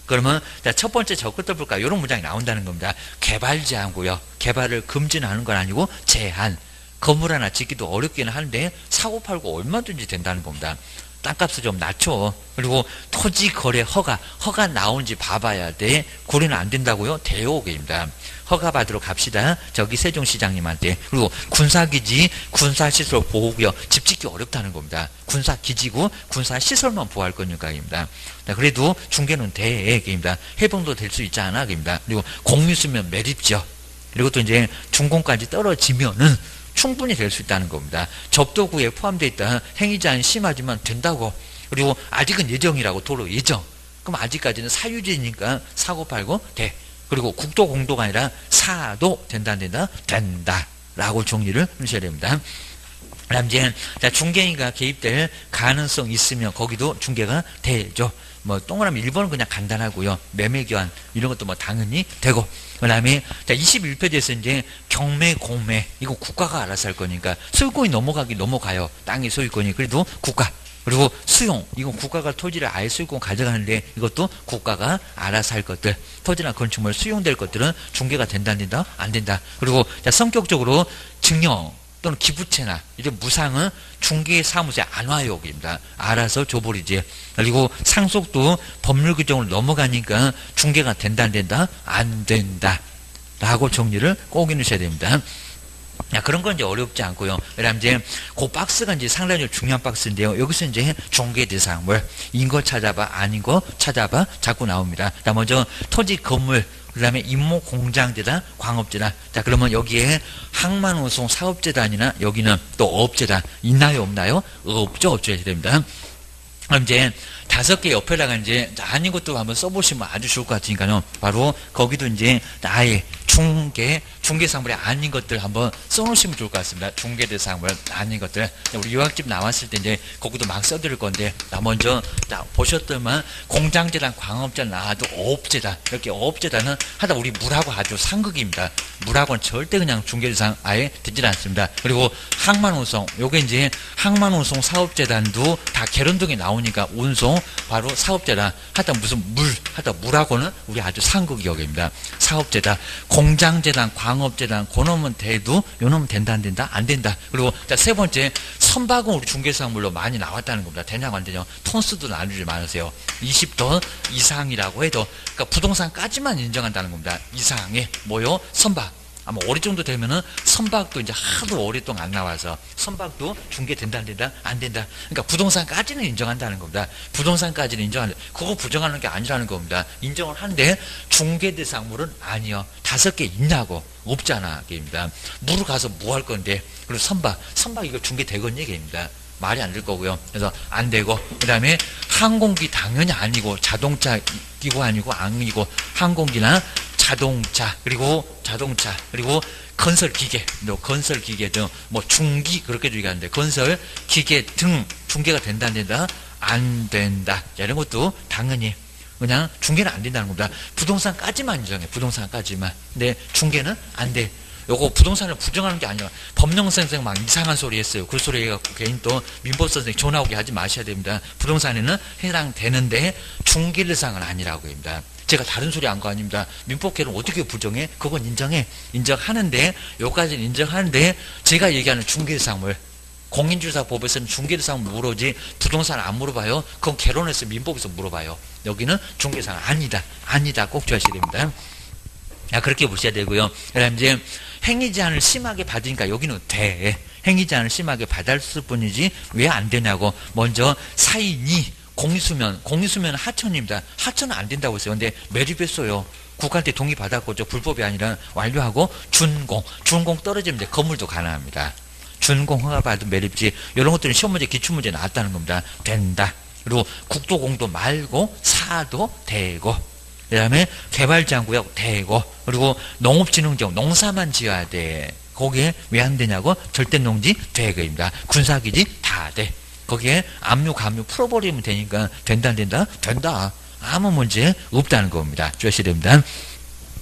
그러면 첫 번째 저 끝을 볼까요? 이런 문장이 나온다는 겁니다. 개발 제한고요. 개발을 금지는 하는 건 아니고 제한. 건물 하나 짓기도 어렵기는 한데 사고 팔고 얼마든지 된다는 겁니다. 땅값을 좀 낮춰. 그리고 토지 거래 허가 나온지 봐봐야 돼. 거래는 안 된다고요? 대오게입니다. 허가 받으러 갑시다. 저기 세종시장님한테. 그리고 군사기지, 군사시설 보호구역 집 짓기 어렵다는 겁니다. 군사기지고 군사시설만 보호할 거니까입니다. 그래도 중개는 대입니다. 해봉도 될 수 있지 않아? 입니다. 그리고 공유수면 매립지역. 그리고 또 이제 준공까지 떨어지면은 충분히 될 수 있다는 겁니다. 접도구에 포함되어 있다. 행위자는 심하지만 된다고. 그리고 아직은 예정이라고 도로 예정. 그럼 아직까지는 사유지니까 사고 팔고 돼. 그리고 국도 공도가 아니라 사도 된다 안 된다? 된다. 라고 정리를 하셔야 됩니다. 그다음 이제 중개인가 개입될 가능성 있으면 거기도 중개가 되죠. 뭐 동그라미 1번은 그냥 간단하고요. 매매 교환 이런 것도 뭐 당연히 되고. 그다음에 21페이지에서 이제 경매 공매 이거 국가가 알아서 할 거니까 소유권이 넘어가요. 땅의 소유권이 그래도 국가. 그리고 수용 이건 국가가 토지를 아예 소유권 가져가는데 이것도 국가가 알아서 할 것들. 토지나 건축물 수용될 것들은 중개가 된다 안 된다? 안 된다. 그리고 성격적으로 증여 또는 기부채나 이제 무상은 중개사무소에 안 와요. 입니다. 알아서 줘버리지. 그리고 상속도 법률 규정으로 넘어가니까 중개가 된다 안 된다? 안 된다. 라고 정리를 꼭 해놓으셔야 됩니다. 그런 건 이제 어렵지 않고요. 그다음 이제 그 박스가 이제 상당히 중요한 박스인데요. 여기서 이제 중개 대상물 인거 찾아봐 아닌 거 찾아봐 자꾸 나옵니다. 자, 먼저 토지 건물 그 다음에 임목 공장재단, 광업재단. 자, 그러면 여기에 항만운송 사업재단이나 여기는 또 어업재단 있나요, 없나요? 없죠, 없죠. 해야 됩니다. 그럼 이제 5개 옆에다가 이제 아닌 것도 한번 써보시면 아주 좋을 것 같으니까요. 바로 거기도 이제 아예 중개사물이 아닌 것들 한번 써놓으시면 좋을 것 같습니다. 중개대상물 아닌 것들. 우리 유학집 나왔을 때 이제 거기도 막 써드릴 건데, 먼저 보셨더만 공장재단, 광업재단 나와도 어업재단. 이렇게 어업재단은 하다 우리 물하고 아주 상극입니다. 물하고는 절대 그냥 중개대상 아예 되질 않습니다. 그리고 항만운송, 요게 이제 항만운송 사업재단도 다 개론등에 나오니까 운송, 바로 사업재단. 하다 무슨 하다 물하고는 우리 아주 상극 역입니다. 사업재단. 공장재단, 광업재단, 그놈은 돼도 요놈은 된다 안 된다? 안 된다. 그리고 세 번째 선박은 우리 중개사물로 많이 나왔다는 겁니다. 되냐고 안 되냐고. 톤수도 나누지 마세요. 20톤 이상이라고 해도 그러니까 부동산까지만 인정한다는 겁니다. 이상의 뭐요? 선박. 아마 올해 정도 되면은 선박도 이제 하도 오랫동안 안 나와서 선박도 중개된다 안 된다? 안 된다. 그러니까 부동산까지는 인정한다는 겁니다. 부동산까지는 인정한다. 그거 부정하는 게 아니라는 겁니다. 인정을 하는데 중개대상물은 아니요. 5개 있냐고. 없잖아. 게임입니다. 물을 가서 뭐 할 건데. 그리고 선박 이거 중개되겠니? 게임입니다. 말이 안 될 거고요. 그래서 안 되고. 그 다음에 항공기 당연히 아니고 자동차 기구 아니고 아니고 항공기나 자동차 그리고 건설 기계 등 뭐 중기 그렇게 얘기하는데 건설 기계 등 중개가 된다 안 된다? 안 된다. 자, 이런 것도 당연히 그냥 중개는 안 된다는 겁니다. 부동산까지만 인정해. 부동산까지만. 근데 중개는 안 돼. 요거 부동산을 부정하는 게 아니라 법령 선생 막 이상한 소리 했어요. 그 소리 해갖고 괜히 또 민법 선생 전화 오게 하지 마셔야 됩니다. 부동산에는 해당되는데 중개대상은 아니라고 합니다. 제가 다른 소리 한 거 아닙니다. 민법계는 어떻게 부정해? 그건 인정하는데 요까지는 인정하는데 제가 얘기하는 중개대상물 공인중개사법에서는 중개대상을 물어지 부동산 안 물어봐요. 그건 개론에서 민법에서 물어봐요. 여기는 중개대상 아니다 꼭 조하셔야 됩니다. 그렇게 보셔야 되고요. 그다음 이제 행위 제한을 심하게 받으니까 여기는 돼. 행위 제한을 심하게 받았을 뿐이지 왜 안 되냐고. 먼저 사인이 공유수면 하천입니다. 하천은 안 된다고 했어요. 근데 매립했어요. 국가한테 동의받았고 불법이 아니라 완료하고 준공 떨어지면 이제 건물도 가능합니다. 준공 허가받은 매립지 이런 것들은 시험 문제 기출문제 나왔다는 겁니다. 된다. 그리고 국도공도 말고 사도 되고 그 다음에 개발장구역 되고 그리고 농업진흥지역 농사만 지어야 돼. 거기에 왜 안 되냐고. 절대농지 되고입니다. 군사기지 다 돼. 거기에 압류 감류 풀어버리면 되니까 된다 안 된다? 된다. 아무 문제 없다는 겁니다. 주셔야 됩니다.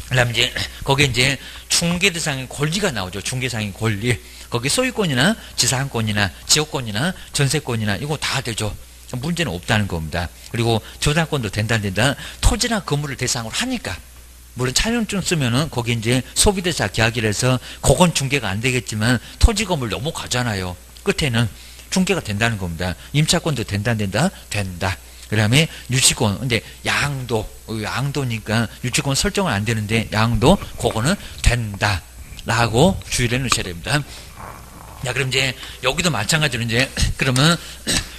그 다음에 이제 거기에 이제 중개대상의 권리가 나오죠. 중개상의 권리. 거기 소유권이나 지상권이나 지역권이나 전세권이나 이거 다 되죠. 문제는 없다는 겁니다. 그리고 저당권도 된다 안 된다. 토지나 건물을 대상으로 하니까. 물론 차용증 쓰면은 거기 이제 소비대사 계약이라서 그건 중개가 안 되겠지만 토지 건물 너무 가잖아요. 끝에는 중개가 된다는 겁니다. 임차권도 된다 안 된다? 된다. 그 다음에 유치권. 근데 양도니까 유치권 설정은 안 되는데 양도 그거는 된다. 라고 주의를 해놓으셔야 됩니다. 자, 그럼 이제 여기도 마찬가지로 이제 그러면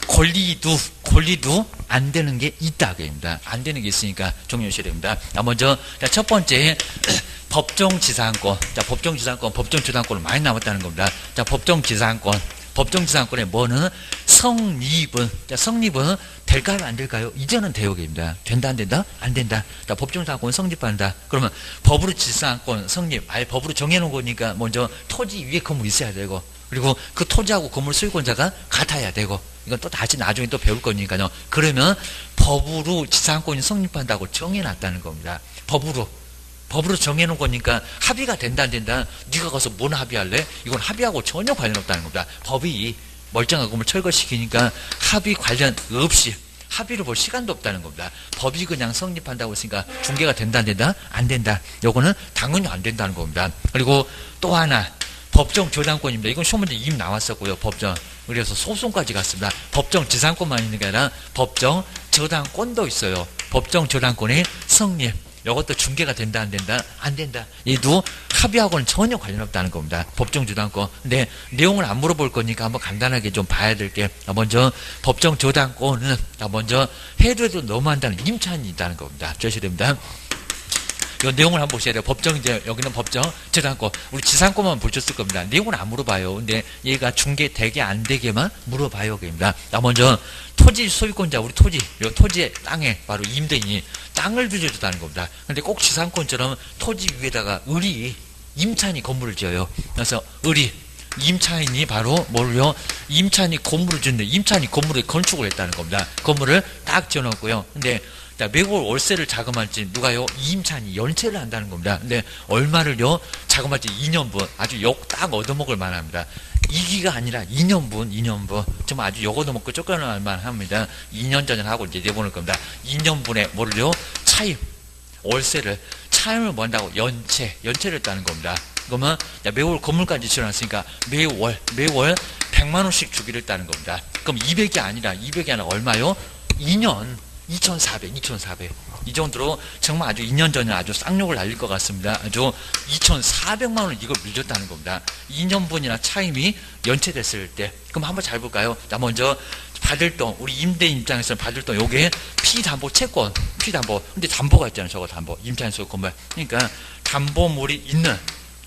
권리도 안 되는 게 있다 그입니다. 안 되는 게 있으니까 정리하셔야 됩니다. 먼저 첫 번째 법정지상권. 자, 법정지상권, 법정저당권은 많이 남았다는 겁니다. 자, 법정지상권의 뭐는 성립은. 자, 성립은 될까요 안 될까요? 이제는 대역입니다. 된다 안 된다? 안 된다. 자, 법정지상권 성립한다. 그러면 법으로 지상권 성립. 아예 법으로 정해놓은 거니까 먼저 토지 위에 건물 있어야 되고 그리고 그 토지하고 건물 소유권자가 같아야 되고 이건 또 다시 나중에 또 배울 거니까요. 그러면 법으로 지상권이 성립한다고 정해놨다는 겁니다. 법으로 정해놓은 거니까 합의가 된다 안 된다. 네가 가서 뭔 합의할래? 이건 합의하고 전혀 관련 없다는 겁니다. 법이 멀쩡한 건물 철거시키니까 합의 관련 없이 합의를 볼 시간도 없다는 겁니다. 법이 그냥 성립한다고 했으니까 중개가 된다 안 된다? 안 된다. 요거는 당연히 안 된다는 겁니다. 그리고 또 하나 법정 저당권입니다. 이건 시험문제 이미 나왔었고요. 법정. 그래서 소송까지 갔습니다. 법정 지상권만 있는 게 아니라 법정 저당권도 있어요. 법정 저당권의 성립. 이것도 중개가 된다 안 된다? 안 된다. 얘도 합의하고는 전혀 관련 없다는 겁니다. 법정 저당권. 근데 내용을 안 물어볼 거니까 한번 간단하게 좀 봐야 될 게 먼저 법정 저당권은 먼저 해도 너무한다는 임차인이 있다는 겁니다. 주셔야 됩니다. 이 내용을 한번 보셔야 돼요. 이제 여기는 법정 저당권. 우리 지상권만 보셨을 겁니다. 내용은 안 물어봐요. 근데 얘가 중개 되게 안 되게만 물어봐요. 그입니다. 먼저 토지 소유권자, 우리 토지의 땅에 바로 임대인이 땅을 빌려줬다는 겁니다. 근데 꼭 지상권처럼 토지 위에다가 임차인이 건물을 지어요. 그래서 임차인이 바로 뭐를요? 임차인이 건물을 짓는데 임차인이 건물을 건축을 했다는 겁니다. 건물을 딱 지어놓고요. 근데 매월 월세를 자금할지 누가요? 임차인이 연체를 한다는 겁니다. 근데 얼마를요? 자금할지 2년분 아주 딱 얻어먹을 만합니다. 2기가 아니라 2년분 정말 아주 욕 얻어먹고 쫓겨날 만합니다. 2년 전에 하고 이제 내보낼 겁니다. 2년분에 뭐를요? 월세를 차임을 뭐 한다고? 연체를 했다는 겁니다. 그러면 매월 건물까지 지어놨으니까 매월 100만 원씩 주기로 했다는 겁니다. 그럼 200이 아니라 얼마요? 2년 2,400. 이 정도로 정말 아주 2년 전에 아주 쌍욕을 날릴 것 같습니다. 아주 2,400만 원을 이걸 밀렸다는 겁니다. 2년분이나 차임이 연체됐을 때. 그럼 한번 잘 볼까요? 자, 먼저 받을 돈, 우리 임대인 입장에서는 받을 돈, 요게 피담보 채권, 피담보. 근데 담보가 있잖아요. 저거 담보. 임차인 소유 건물. 그러니까 담보물이 있는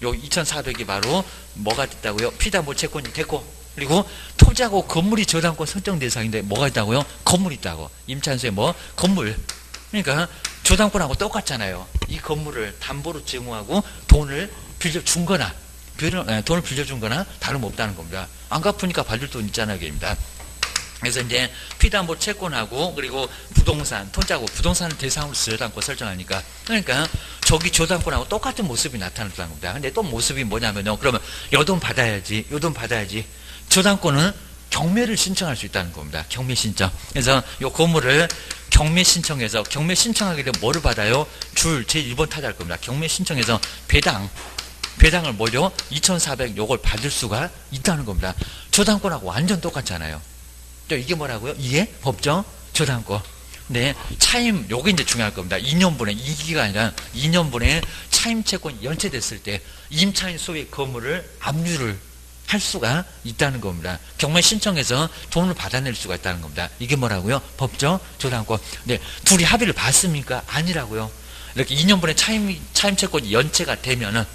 요 2,400이 바로 뭐가 됐다고요? 피담보 채권이 됐고, 그리고 토지하고 건물이 저당권 설정 대상인데 뭐가 있다고요? 건물이 있다고. 임차인소에 건물. 그러니까 저당권하고 똑같잖아요. 이 건물을 담보로 제공하고 돈을 빌려준 거나 다름없다는 겁니다. 안 갚으니까 받을 돈 있잖아요. 입니다. 그래서 이제 피담보 채권하고 그리고 부동산, 토지하고 부동산을 대상으로 저당권 설정하니까 그러니까 저기 저당권하고 똑같은 모습이 나타났다는 겁니다. 근데 또 모습이 뭐냐면요. 그러면 요 돈 받아야지, 요 돈 받아야지. 저당권은 경매를 신청할 수 있다는 겁니다. 경매 신청. 그래서 요 건물을 경매 신청해서 경매 신청하게 되면 뭐를 받아요? 줄 제1번 타자할 겁니다. 경매 신청해서 배당을 뭐죠? 2,400 요걸 받을 수가 있다는 겁니다. 저당권하고 완전 똑같잖아요. 이게 뭐라고요? 이게 법정 저당권. 네, 차임, 요게 이제 중요할 겁니다. 2년분에, 2기가 아니라 2년분에 차임 채권이 연체됐을 때 임차인 소유의 건물을 압류를 할 수가 있다는 겁니다. 경매 신청해서 돈을 받아낼 수가 있다는 겁니다. 이게 뭐라고요? 법정 저당권. 네, 둘이 합의를 봤습니까? 아니라고요. 이렇게 2년분에 차임 채권이 연체가 되면은,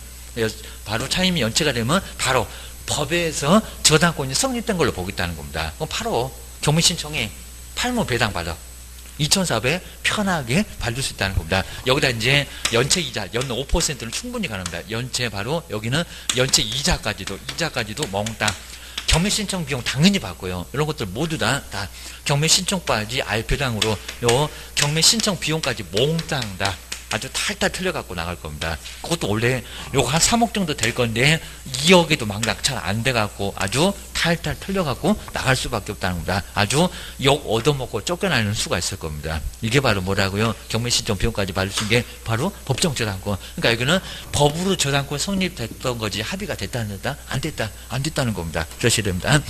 바로 차임이 연체가 되면 바로 법에서 저당권이 성립된 걸로 보겠다는 겁니다. 그럼 바로 경매 신청에 팔모 배당 받아 2,400 편하게 받을 수 있다는 겁니다. 여기다 이제 연체 이자, 연 5%는 충분히 가능합니다. 연체 바로 여기는 연체 이자까지도 몽땅. 경매 신청 비용 당연히 받고요. 이런 것들 모두 다 경매 신청까지 아예 배당으로 요 경매 신청 비용까지 몽땅 다 아주 탈탈 틀려갖고 나갈 겁니다. 그것도 원래 요거 한 3억 정도 될 건데 2억에도 막 낙찰 안 돼갖고 아주 탈탈 틀려갖고 나갈 수밖에 없다는 겁니다. 아주 욕 얻어먹고 쫓겨나는 수가 있을 겁니다. 이게 바로 뭐라고요? 경매 신청 비용까지 받을 수 있는 게 바로 법정 저당권. 그러니까 여기는 법으로 저당권 성립됐던 거지 합의가 됐다는 다 안 됐다는 겁니다. 그러셔야 됩니다.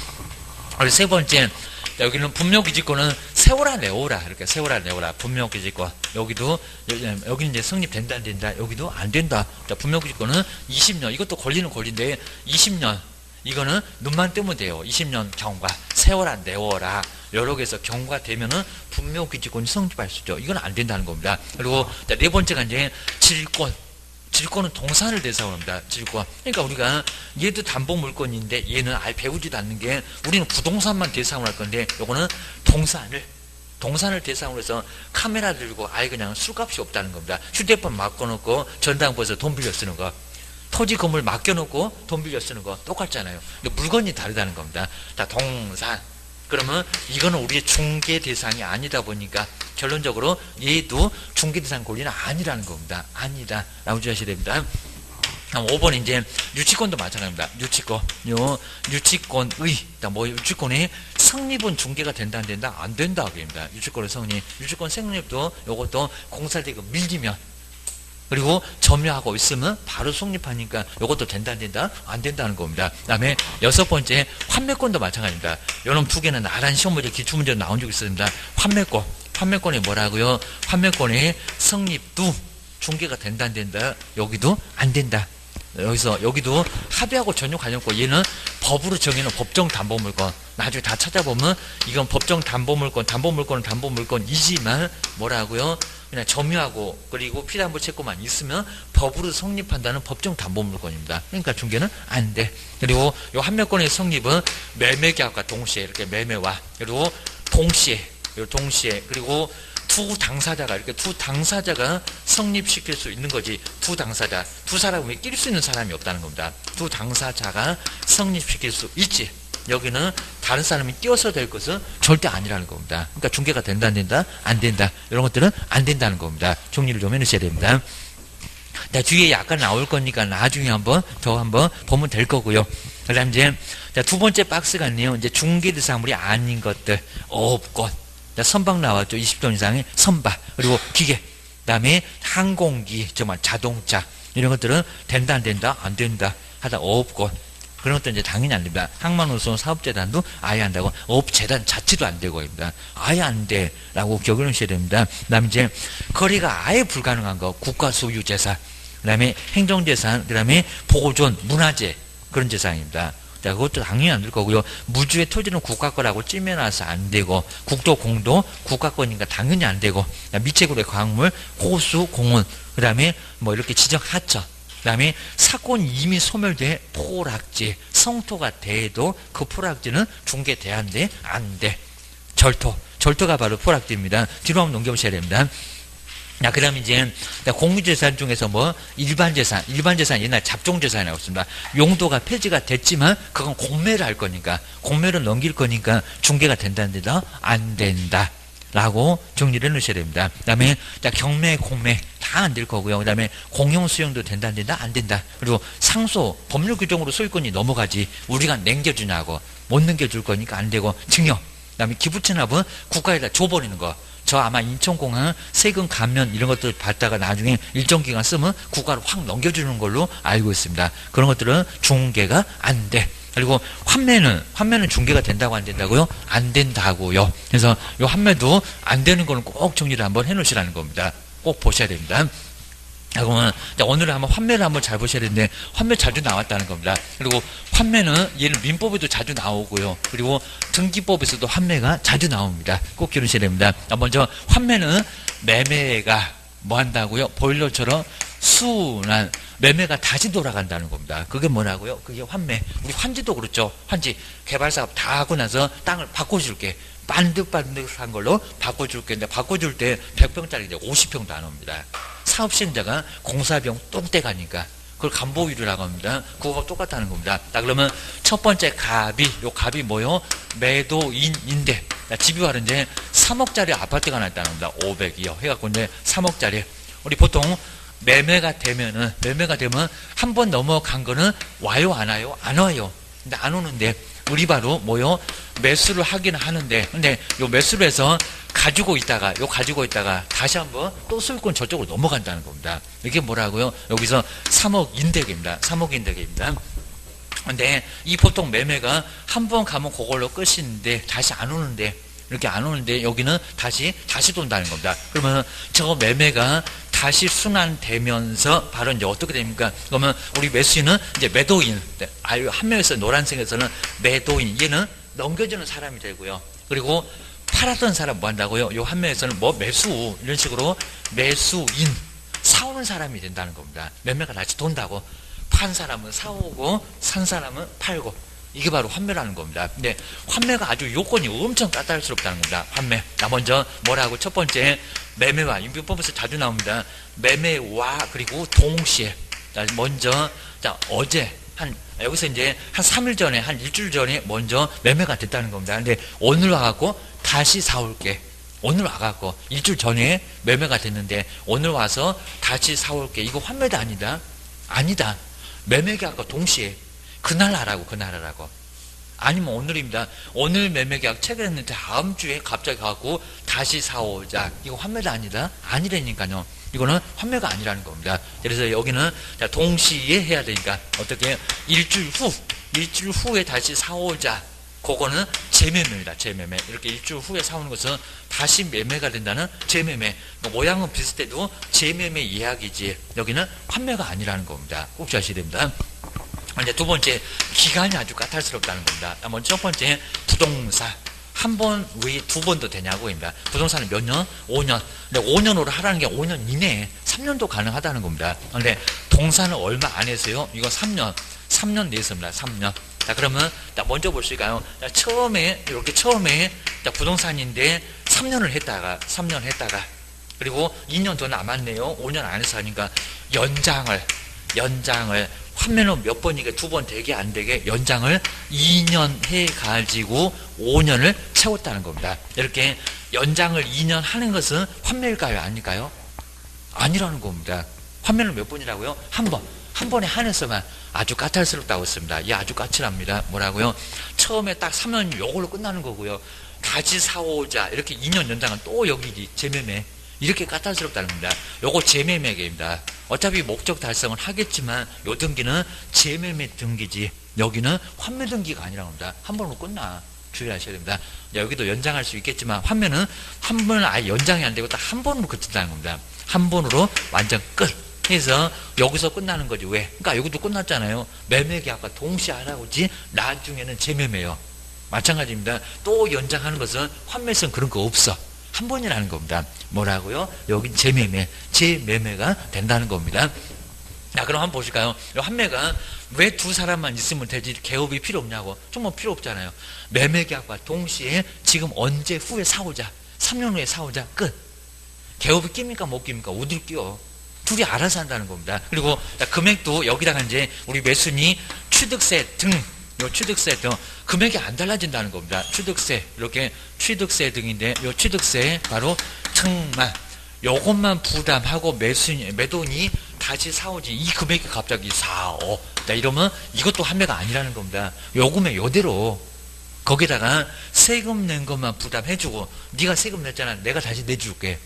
그리고 세 번째, 여기는 분묘기지권은 세워라 내워라. 이렇게 세워라 내워라. 분묘기지권. 여기는 이제 성립된다 안 된다. 여기도 안 된다. 분묘기지권은 20년. 이것도 권리는 권리인데 20년. 이거는 눈만 뜨면 돼요. 20년 경과. 세워라 내워라. 여러 개에서 경과되면은 분묘기지권이 성립할 수 있죠. 이건 안 된다는 겁니다. 그리고 네 번째가 이제 질권. 질권은 동산을 대상으로 합니다. 질권. 그러니까 우리가 얘도 담보물권인데 얘는 아예 배우지도 않는 게 우리는 부동산만 대상으로 할 건데 요거는 동산을 대상으로 해서 카메라 들고 아예 그냥 술값이 없다는 겁니다. 휴대폰 맡겨놓고 전당포에서 돈 빌려 쓰는 거. 토지 건물 맡겨놓고 돈 빌려 쓰는 거 똑같잖아요. 근데 물건이 다르다는 겁니다. 다 동산. 그러면 이거는 우리의 중개 대상이 아니다 보니까 결론적으로 얘도 중개 대상 권리는 아니라는 겁니다. 아니다. 라고 주셔야 됩니다. 5번 이제 유치권도 마찬가지입니다. 유치권의 성립은 중개가 된다 안 된다? 안 된다. 그럽니다. 유치권의 성립. 유치권 성립도 요것도 공사되고 밀리면 그리고 점유하고 있으면 바로 성립하니까 이것도 된다 안 된다? 안 된다는 겁니다. 그 다음에 6번째 환매권도 마찬가지입니다. 요놈 두 개는 나란 시험 문제 기출문제로 나온 적이 있습니다. 환매권이 뭐라고요? 환매권의 성립도 중개가 된다 안 된다? 여기도 안 된다. 여기도 합의하고 전용 관련권. 얘는 법으로 정해놓은 법정 담보물권. 나중에 다 찾아보면 이건 법정 담보물권은 담보물권이지만 뭐라고요? 그냥 점유하고 그리고 피담보 채권만 있으면 법으로 성립한다는 법정 담보물권입니다. 그러니까 중개는 안 돼. 그리고 요 환매권의 성립은 매매계약과 동시에 이렇게 매매와 그리고 동시에 그리고 두 당사자가 성립시킬 수 있는 거지. 두 사람이 낄 수 있는 사람이 없다는 겁니다. 두 당사자가 성립시킬 수 있지. 여기는 다른 사람이 끼어서 될 것은 절대 아니라는 겁니다. 그러니까 중개가 된다 안 된다? 안 된다. 이런 것들은 안 된다는 겁니다. 정리를 좀 해놓으셔야 됩니다. 뒤에 약간 나올 거니까 나중에 한번 보면 될 거고요. 그 다음 이제 두 번째 박스가 있네요. 이제 중개대상물이 아닌 것들. 업권. 선박 나왔죠. 20톤 이상의 선박. 그리고 기계. 그 다음에 항공기, 정말 자동차. 이런 것들은 된다 안 된다? 안 된다. 하다 업권. 그런 것도 이제 당연히 안 됩니다. 항만우선 사업재단도 아예 안 되고, 업재단 자체도 안 되고, 입니다. 아예 안 돼. 라고 기억을 하셔야 됩니다. 그 다음에 이제, 거래가 아예 불가능한 거, 국가 소유 재산, 그 다음에 행정재산, 그 다음에 보존, 문화재, 그런 재산입니다. 자, 그것도 당연히 안 될 거고요. 무주의 토지는 국가 거라고 찜해놔서 안 되고, 국도, 공도, 국가 거니까 당연히 안 되고, 미채굴의 광물, 호수, 공원, 그 다음에 뭐 이렇게 지정 하천, 그 다음에 사건이 이미 소멸돼 포락지, 성토가 돼도 그 포락지는 중개돼야 돼? 안 돼. 절토가 바로 포락지입니다. 뒤로 한번 넘겨보셔야 됩니다. 자, 그 다음에 이제, 공유재산 중에서 뭐, 일반재산 옛날 잡종재산이라고 했습니다. 용도가 폐지가 됐지만, 그건 공매를 할 거니까, 공매를 넘길 거니까, 중개가 된다는 데다, 안 된다. 라고 정리를 해놓으셔야 됩니다. 그 다음에, 경매, 공매, 다 안 될 거고요. 그 다음에, 공용 수용도 된다는 데다, 안 된다. 그리고 상소, 법률 규정으로 소유권이 넘어가지, 우리가 남겨주냐고, 못 넘겨줄 거니까 안 되고, 증여. 그 다음에 기부채납은 국가에다 줘버리는 거. 저 아마 인천공항 세금 감면 이런 것들 받다가 나중에 일정 기간 쓰면 국가로 확 넘겨주는 걸로 알고 있습니다. 그런 것들은 중개가 안 돼. 그리고 환매는 중개가 된다고 안 된다고요? 안 된다고요. 그래서 이 환매도 안 되는 거는 꼭 정리를 한번 해놓으시라는 겁니다. 꼭 보셔야 됩니다. 그러면 오늘은 한번 환매를 한번 잘 보셔야 되는데 환매 자주 나왔다는 겁니다. 그리고 환매는 얘는 민법에도 자주 나오고요. 그리고 등기법에서도 환매가 자주 나옵니다. 꼭 기억하셔야 됩니다. 먼저 환매는 매매가 뭐 한다고요? 보일러처럼 순환 매매가 다시 돌아간다는 겁니다. 그게 뭐라고요? 그게 환매. 우리 환지도 그렇죠. 환지 개발사업 다 하고 나서 땅을 바꿔줄게. 반듯반듯한 걸로 바꿔줄게. 근데 바꿔줄 때 100평짜리 이제 50평도 안 옵니다. 사업 시행자가 공사비용 똥대 가니까 그걸 간보유료라고 합니다. 그거 똑같다는 겁니다. 자, 그러면 첫 번째 갑이, 요 갑이 뭐요? 매도인인데, 집이 바로 이제 3억짜리 아파트가 났다는 겁니다. 500이요. 해갖고 이제 3억짜리. 우리 보통 매매가 되면 한 번 넘어간 거는 와요, 안 와요? 안 와요. 근데 안 오는데, 우리 바로 뭐요? 매수를 하기는 하는데, 근데 요 매수를 해서 가지고 있다가 다시 한번 또 소유권 저쪽으로 넘어간다는 겁니다. 이게 뭐라고요? 여기서 3억 인덱입니다. 3억 인덱입니다. 근데 이 보통 매매가 한 번 가면 그걸로 끝인데 다시 안 오는데, 이렇게 안 오는데 여기는 다시 돈다는 겁니다. 그러면 저 매매가 다시 순환되면서 바로 이제 어떻게 됩니까? 그러면 우리 매수인은 이제 매도인, 한 명에서 노란색에서는 매도인, 얘는 넘겨주는 사람이 되고요. 그리고 팔았던 사람 뭐 한다고요? 요 한 명에서는 뭐 매수, 이런 식으로 매수인, 사오는 사람이 된다는 겁니다. 매매가 다시 돈다고. 판 사람은 사오고, 산 사람은 팔고. 이게 바로 환매라는 겁니다. 근데 환매가 아주 요건이 엄청 까다롭다는 겁니다. 환매. 먼저 뭐라고? 첫 번째, 매매와, 인민법에서 자주 나옵니다. 매매와 그리고 동시에. 먼저, 어제, 여기서 이제 한 3일 전에, 한 일주일 전에 먼저 매매가 됐다는 겁니다. 근데 오늘 와갖고 다시 사올게. 오늘 와갖고 일주일 전에 매매가 됐는데 오늘 와서 다시 사올게. 이거 환매도 아니다. 아니다. 매매계약과 동시에 그날 하라고. 아니면 오늘입니다. 오늘 매매계약 체결했는데 다음 주에 갑자기 가고 다시 사오자. 이거 환매도 아니다. 아니라니까요. 이거는 환매가 아니라는 겁니다. 그래서 여기는 동시에 해야 되니까 어떻게 일주일 후에 다시 사오자. 그거는 재매매입니다. 재매매. 이렇게 일주일 후에 사오는 것은 다시 매매가 된다는 재매매. 모양은 비슷해도 재매매 이야기지. 여기는 환매가 아니라는 겁니다. 꼭 아셔야 됩니다. 이제 두 번째, 기간이 아주 까탈스럽다는 겁니다. 먼저 첫 번째, 부동산. 한 번 왜 두 번도 되냐고입니다. 부동산은 몇 년? 5년. 근데 5년으로 하라는 게 5년 이내에 3년도 가능하다는 겁니다. 근데 동산은 얼마 안 해서요? 이거 3년 내습니다. 3년. 자, 그러면 먼저 보실까요? 처음에 부동산인데 3년 했다가 그리고 2년 더 남았네요. 5년 안에서 하니까 연장을 환매는 몇 번이게 두 번 되게 안 되게 연장을 2년 해가지고 5년을 채웠다는 겁니다. 이렇게 연장을 2년 하는 것은 환매일까요? 아닐까요? 아니라는 겁니다. 환매는 몇 번이라고요? 한 번에 한해서만 아주 까탈스럽다고 했습니다. 이 아주 까칠합니다. 뭐라고요? 처음에 딱 3년 요걸로 끝나는 거고요. 다시 사오자 이렇게 2년 연장은 또 여기 재매매 이렇게 까탈스럽다는 겁니다. 요거 재매매계입니다. 어차피 목적 달성을 하겠지만 요 등기는 재매매 등기지 여기는 환매 등기가 아니라고 합니다. 한 번으로 끝나. 주의하셔야 됩니다. 여기도 연장할 수 있겠지만 환매는 한 번은 아예 연장이 안 되고 딱 한 번으로 끝인다는 겁니다. 한 번으로 완전 끝 해서 여기서 끝나는 거지. 왜? 그러니까 여기도 끝났잖아요. 매매계약과 동시에 하라고지 나중에는 재매매요. 마찬가지입니다. 또 연장하는 것은 환매성 그런 거 없어. 한 번이라는 겁니다. 뭐라고요? 여기 재매매가 된다는 겁니다. 자, 그럼 한번 보실까요? 환매가 왜 두 사람만 있으면 되지? 개업이 필요 없냐고. 정말 필요 없잖아요. 매매계약과 동시에 지금 언제 후에 사오자. 3년 후에 사오자. 끝. 개업이 낍니까 못 낍니까? 어딜 끼워? 둘이 알아서 한다는 겁니다. 그리고 금액도 여기다가 이제 우리 매순이 취득세 등, 요 취득세 등 금액이 안 달라진다는 겁니다. 취득세 이렇게 취득세 등인데 요 취득세 바로 1,000만 요것만 부담하고 매돈이 다시 사오지 이 금액이 갑자기 4, 5 이러면 이것도 환매가 아니라는 겁니다. 요금에 요대로 거기다가 세금 낸 것만 부담해주고 네가 세금 냈잖아 내가 다시 내줄게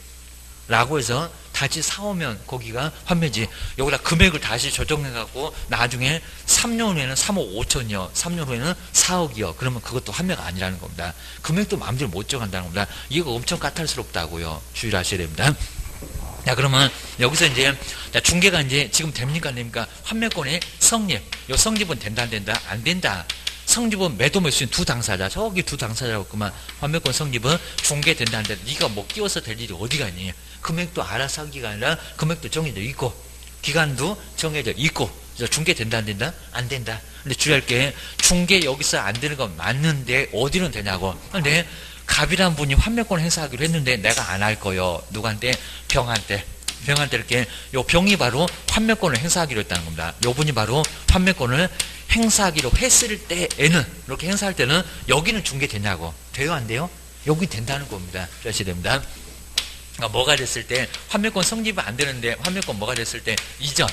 라고 해서 다시 사오면 거기가 환매지. 여기다 금액을 다시 조정해갖고 나중에 3년 후에는 3억 5천이요 3년 후에는 4억이요 그러면 그것도 환매가 아니라는 겁니다. 금액도 마음대로 못 정한다는 겁니다. 이거 엄청 까탈스럽다고요. 주의를 하셔야 됩니다. 자 그러면 여기서 이제 중개가 이제 지금 됩니까 안 됩니까? 환매권의 성립. 요 성립은 된다 안 된다? 안 된다. 성립은 매도 매수인 두 당사자 저기 두 당사자라고 그만 환매권 성립은 중개된다 안 된다. 네가 뭐 끼워서 될 일이 어디가 있니? 금액도 알아서 하기가 아니라 금액도 정해져 있고 기간도 정해져 있고 중개된다 안 된다? 안 된다. 근데 주의할 게 중개 여기서 안 되는 건 맞는데 어디는 되냐고. 근데 갑이란 분이 환매권 행사하기로 했는데 내가 안 할 거요. 누구한테? 병한테 이렇게 요 병이 바로 환매권을 행사하기로 했다는 겁니다. 요 분이 바로 환매권을 행사하기로 했을 때에는 이렇게 행사할 때는 여기는 중개되냐고. 돼요 안 돼요? 여기 된다는 겁니다. 아셔야 됩니다. 그러니까 뭐가 됐을 때 환매권 성립이 안 되는데 환매권 뭐가 됐을 때 이전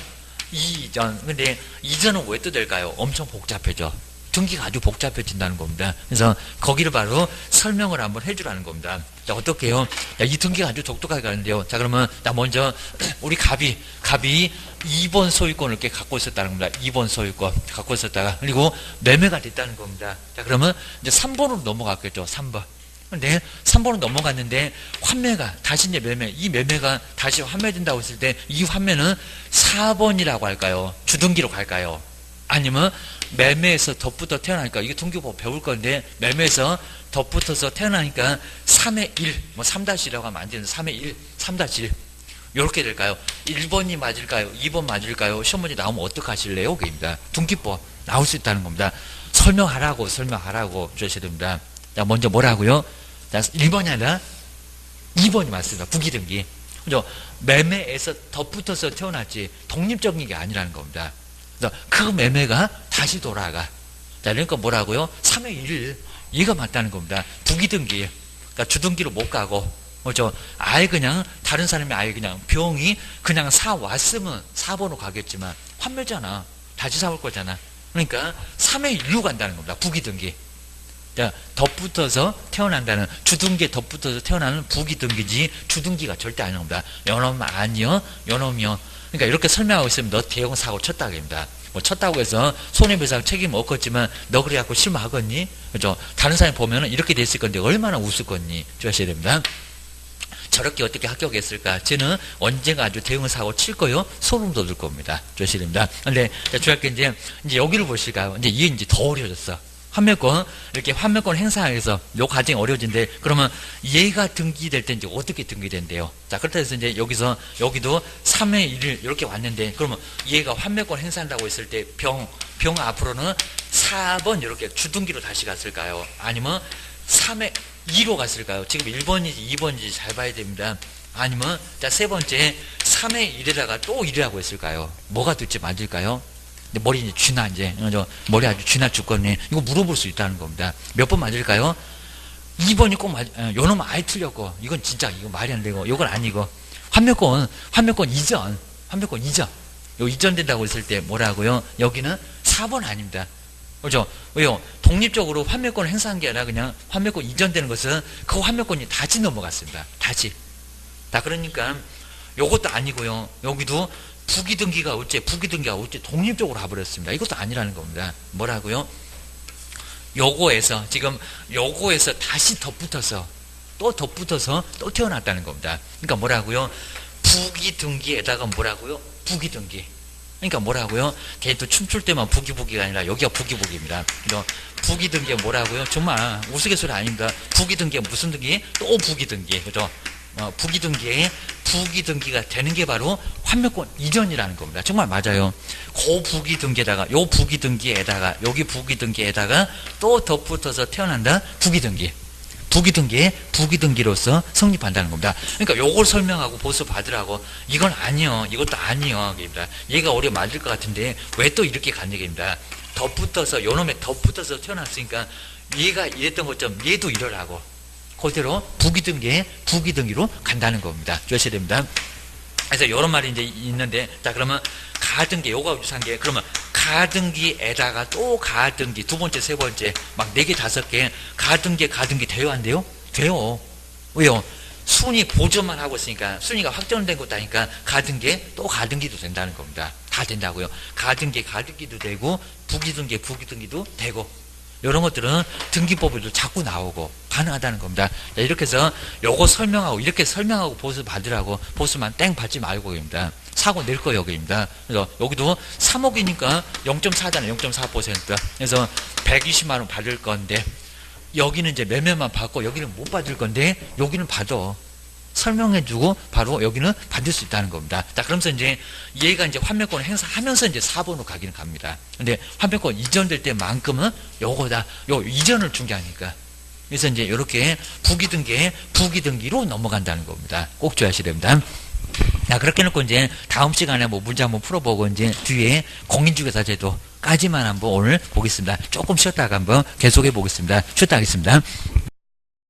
근데 이전은 왜 또 될까요? 엄청 복잡해져. 등기가 아주 복잡해진다는 겁니다. 그래서 거기를 바로 설명을 한번 해주라는 겁니다. 자, 어떻게 해요? 이 등기가 아주 독특하게 가는데요. 자, 그러면, 먼저, 우리 갑이 2번 소유권을 이렇게 갖고 있었다는 겁니다. 2번 소유권 갖고 있었다가, 그리고 매매가 됐다는 겁니다. 자, 그러면 이제 3번으로 넘어갔겠죠. 3번. 근데 3번으로 넘어갔는데, 환매가, 다시 이제 이 매매가 다시 환매된다고 했을 때, 이 환매는 4번이라고 할까요? 주등기로 갈까요? 아니면 매매에서 덧붙어 태어나니까 이게 등기법 배울 건데 매매에서 덧붙어서 태어나니까 3의 1, 3-1이라고 하면 안 되는 3의 1, 3-1 이렇게 될까요? 1번이 맞을까요? 2번 맞을까요? 시험 문제 나오면 어떡하실래요? 그입니다. 등기법 나올 수 있다는 겁니다. 설명하라고 주셔야 됩니다. 자, 먼저 뭐라고요? 자, 1번이 아니라 2번이 맞습니다. 부기등기. 그죠? 매매에서 덧붙어서 태어났지 독립적인 게 아니라는 겁니다. 그 매매가 다시 돌아가. 자, 그러니까 뭐라고요? 3의 1. 이가 맞다는 겁니다. 부기등기. 그러니까 주등기로 못 가고, 아예 그냥, 다른 사람이 아예 그냥 병이 그냥 사왔으면 4번으로 가겠지만, 환매잖아. 다시 사올 거잖아. 그러니까 3의 1로 간다는 겁니다. 부기등기. 자, 덧붙어서 태어난다는, 주등기에 덧붙어서 태어나는 부기등기지, 주등기가 절대 아닌 겁니다. 요놈 아니요, 요놈이요. 그러니까 이렇게 설명하고 있으면 너 대형 사고 쳤다고 합니다. 쳤다고 해서 손해배상 책임 없겠지만 너 그래갖고 실망하겠니? 그죠? 다른 사람이 보면은 이렇게 됐을 건데 얼마나 웃을 거니? 주셔야 됩니다. 저렇게 어떻게 합격했을까? 쟤는 언젠가 아주 대형 사고 칠 거요? 소름 돋을 겁니다. 주셔야 됩니다. 근데 주할 게 이제 여기를 보실까요? 이제 이게 이제 더 어려워졌어. 환매권, 이렇게 환매권 행사해서 요 과정이 어려워진데, 그러면 얘가 등기될 때 이제 어떻게 등기된대요? 자, 그렇다 해서 이제 여기도 3의 1을 이렇게 왔는데, 그러면 얘가 환매권 행사한다고 했을 때 병 앞으로는 4번 이렇게 주등기로 다시 갔을까요? 아니면 3의 2로 갔을까요? 지금 1번인지 2번인지 잘 봐야 됩니다. 아니면, 자, 세 번째, 3의 1에다가 또 1이라고 했을까요? 뭐가 둘째 맞을까요? 머리 이제 쥐나 이제 머리 아주 쥐나 죽겠네. 이거 물어볼 수 있다는 겁니다. 몇 번 맞을까요? 2번이 꼭 요놈은 아예 틀렸고 이건 진짜 이거 말이 안 되고 이건 아니고 환매권 이전 요 이전된다고 했을 때 뭐라고요? 여기는 4번 아닙니다. 그렇죠? 왜요? 독립적으로 환매권을 행사한 게 아니라 그냥 환매권 이전되는 것은 그 환매권이 다시 넘어갔습니다. 다시. 자, 그러니까 요것도 아니고요. 여기도 부기등기가 어째 독립적으로 가버렸습니다. 이것도 아니라는 겁니다. 뭐라고요? 요거에서 다시 덧붙어서 또 태어났다는 겁니다. 그러니까 뭐라고요? 부기등기에다가 뭐라고요? 부기등기. 그러니까 뭐라고요? 걔도 춤출 때만 부기부기가 아니라 여기가 부기부기입니다. 부기등기가 뭐라고요? 정말 우스갯소리 아닙니다. 부기등기가 무슨 등기? 또 부기등기. 그죠? 부기등기가 되는 게 바로 환매권 이전이라는 겁니다. 정말 맞아요. 그 부기등기에다가, 여기 부기등기에다가 또 덧붙어서 태어난다? 부기등기 부기등기에 부기등기로서 성립한다는 겁니다. 그러니까 요걸 설명하고 보수 받으라고 이건 아니요, 이것도 아니요, 입니다. 얘가 오히려 맞을 것 같은데 왜 또 이렇게 간 얘기입니다. 덧붙어서 요놈에 덧붙어서 태어났으니까 얘가 이랬던 것처럼 얘도 이러라고 그대로 부기등기에 부기등기로 간다는 겁니다. 주셔야 됩니다. 그래서 이런 말이 이제 있는데, 자, 그러면 가등기, 요가 유사한 게, 그러면 가등기에다가 또 가등기, 두 번째, 세 번째, 막 4개, 5개, 가등기 돼요, 안 돼요? 돼요. 왜요? 순위 보존만 하고 있으니까, 순위가 확정된 것도 아니까, 가등기에 또 가등기도 된다는 겁니다. 다 된다고요. 가등기도 되고, 부기등기도 되고, 이런 것들은 등기법에도 자꾸 나오고 가능하다는 겁니다. 자, 이렇게 해서 요거 설명하고 이렇게 설명하고 보수 받으라고 보수만 땡 받지 말고 입니다. 사고 낼 거 여기입니다. 그래서 여기도 3억이니까 0.4잖아요. 0.4%. 그래서 120만 원 받을 건데 여기는 이제 몇몇만 받고 여기는 못 받을 건데 여기는 받아. 설명해주고 바로 여기는 받을 수 있다는 겁니다. 자, 그러면서 이제 얘가 이제 환매권을 행사하면서 이제 4번으로 가기는 갑니다. 근데 환매권 이전될 때만큼은 요거다. 요 이전을 준 게 아니까. 그래서 이제 이렇게 부기등기에 부기등기로 넘어간다는 겁니다. 꼭 줘야지 됩니다. 자, 그렇게 해놓고 이제 다음 시간에 뭐 문제 한번 풀어보고 이제 뒤에 공인중개사 제도까지만 한번 오늘 보겠습니다. 조금 쉬었다가 한번 계속해 보겠습니다. 쉬었다 하겠습니다.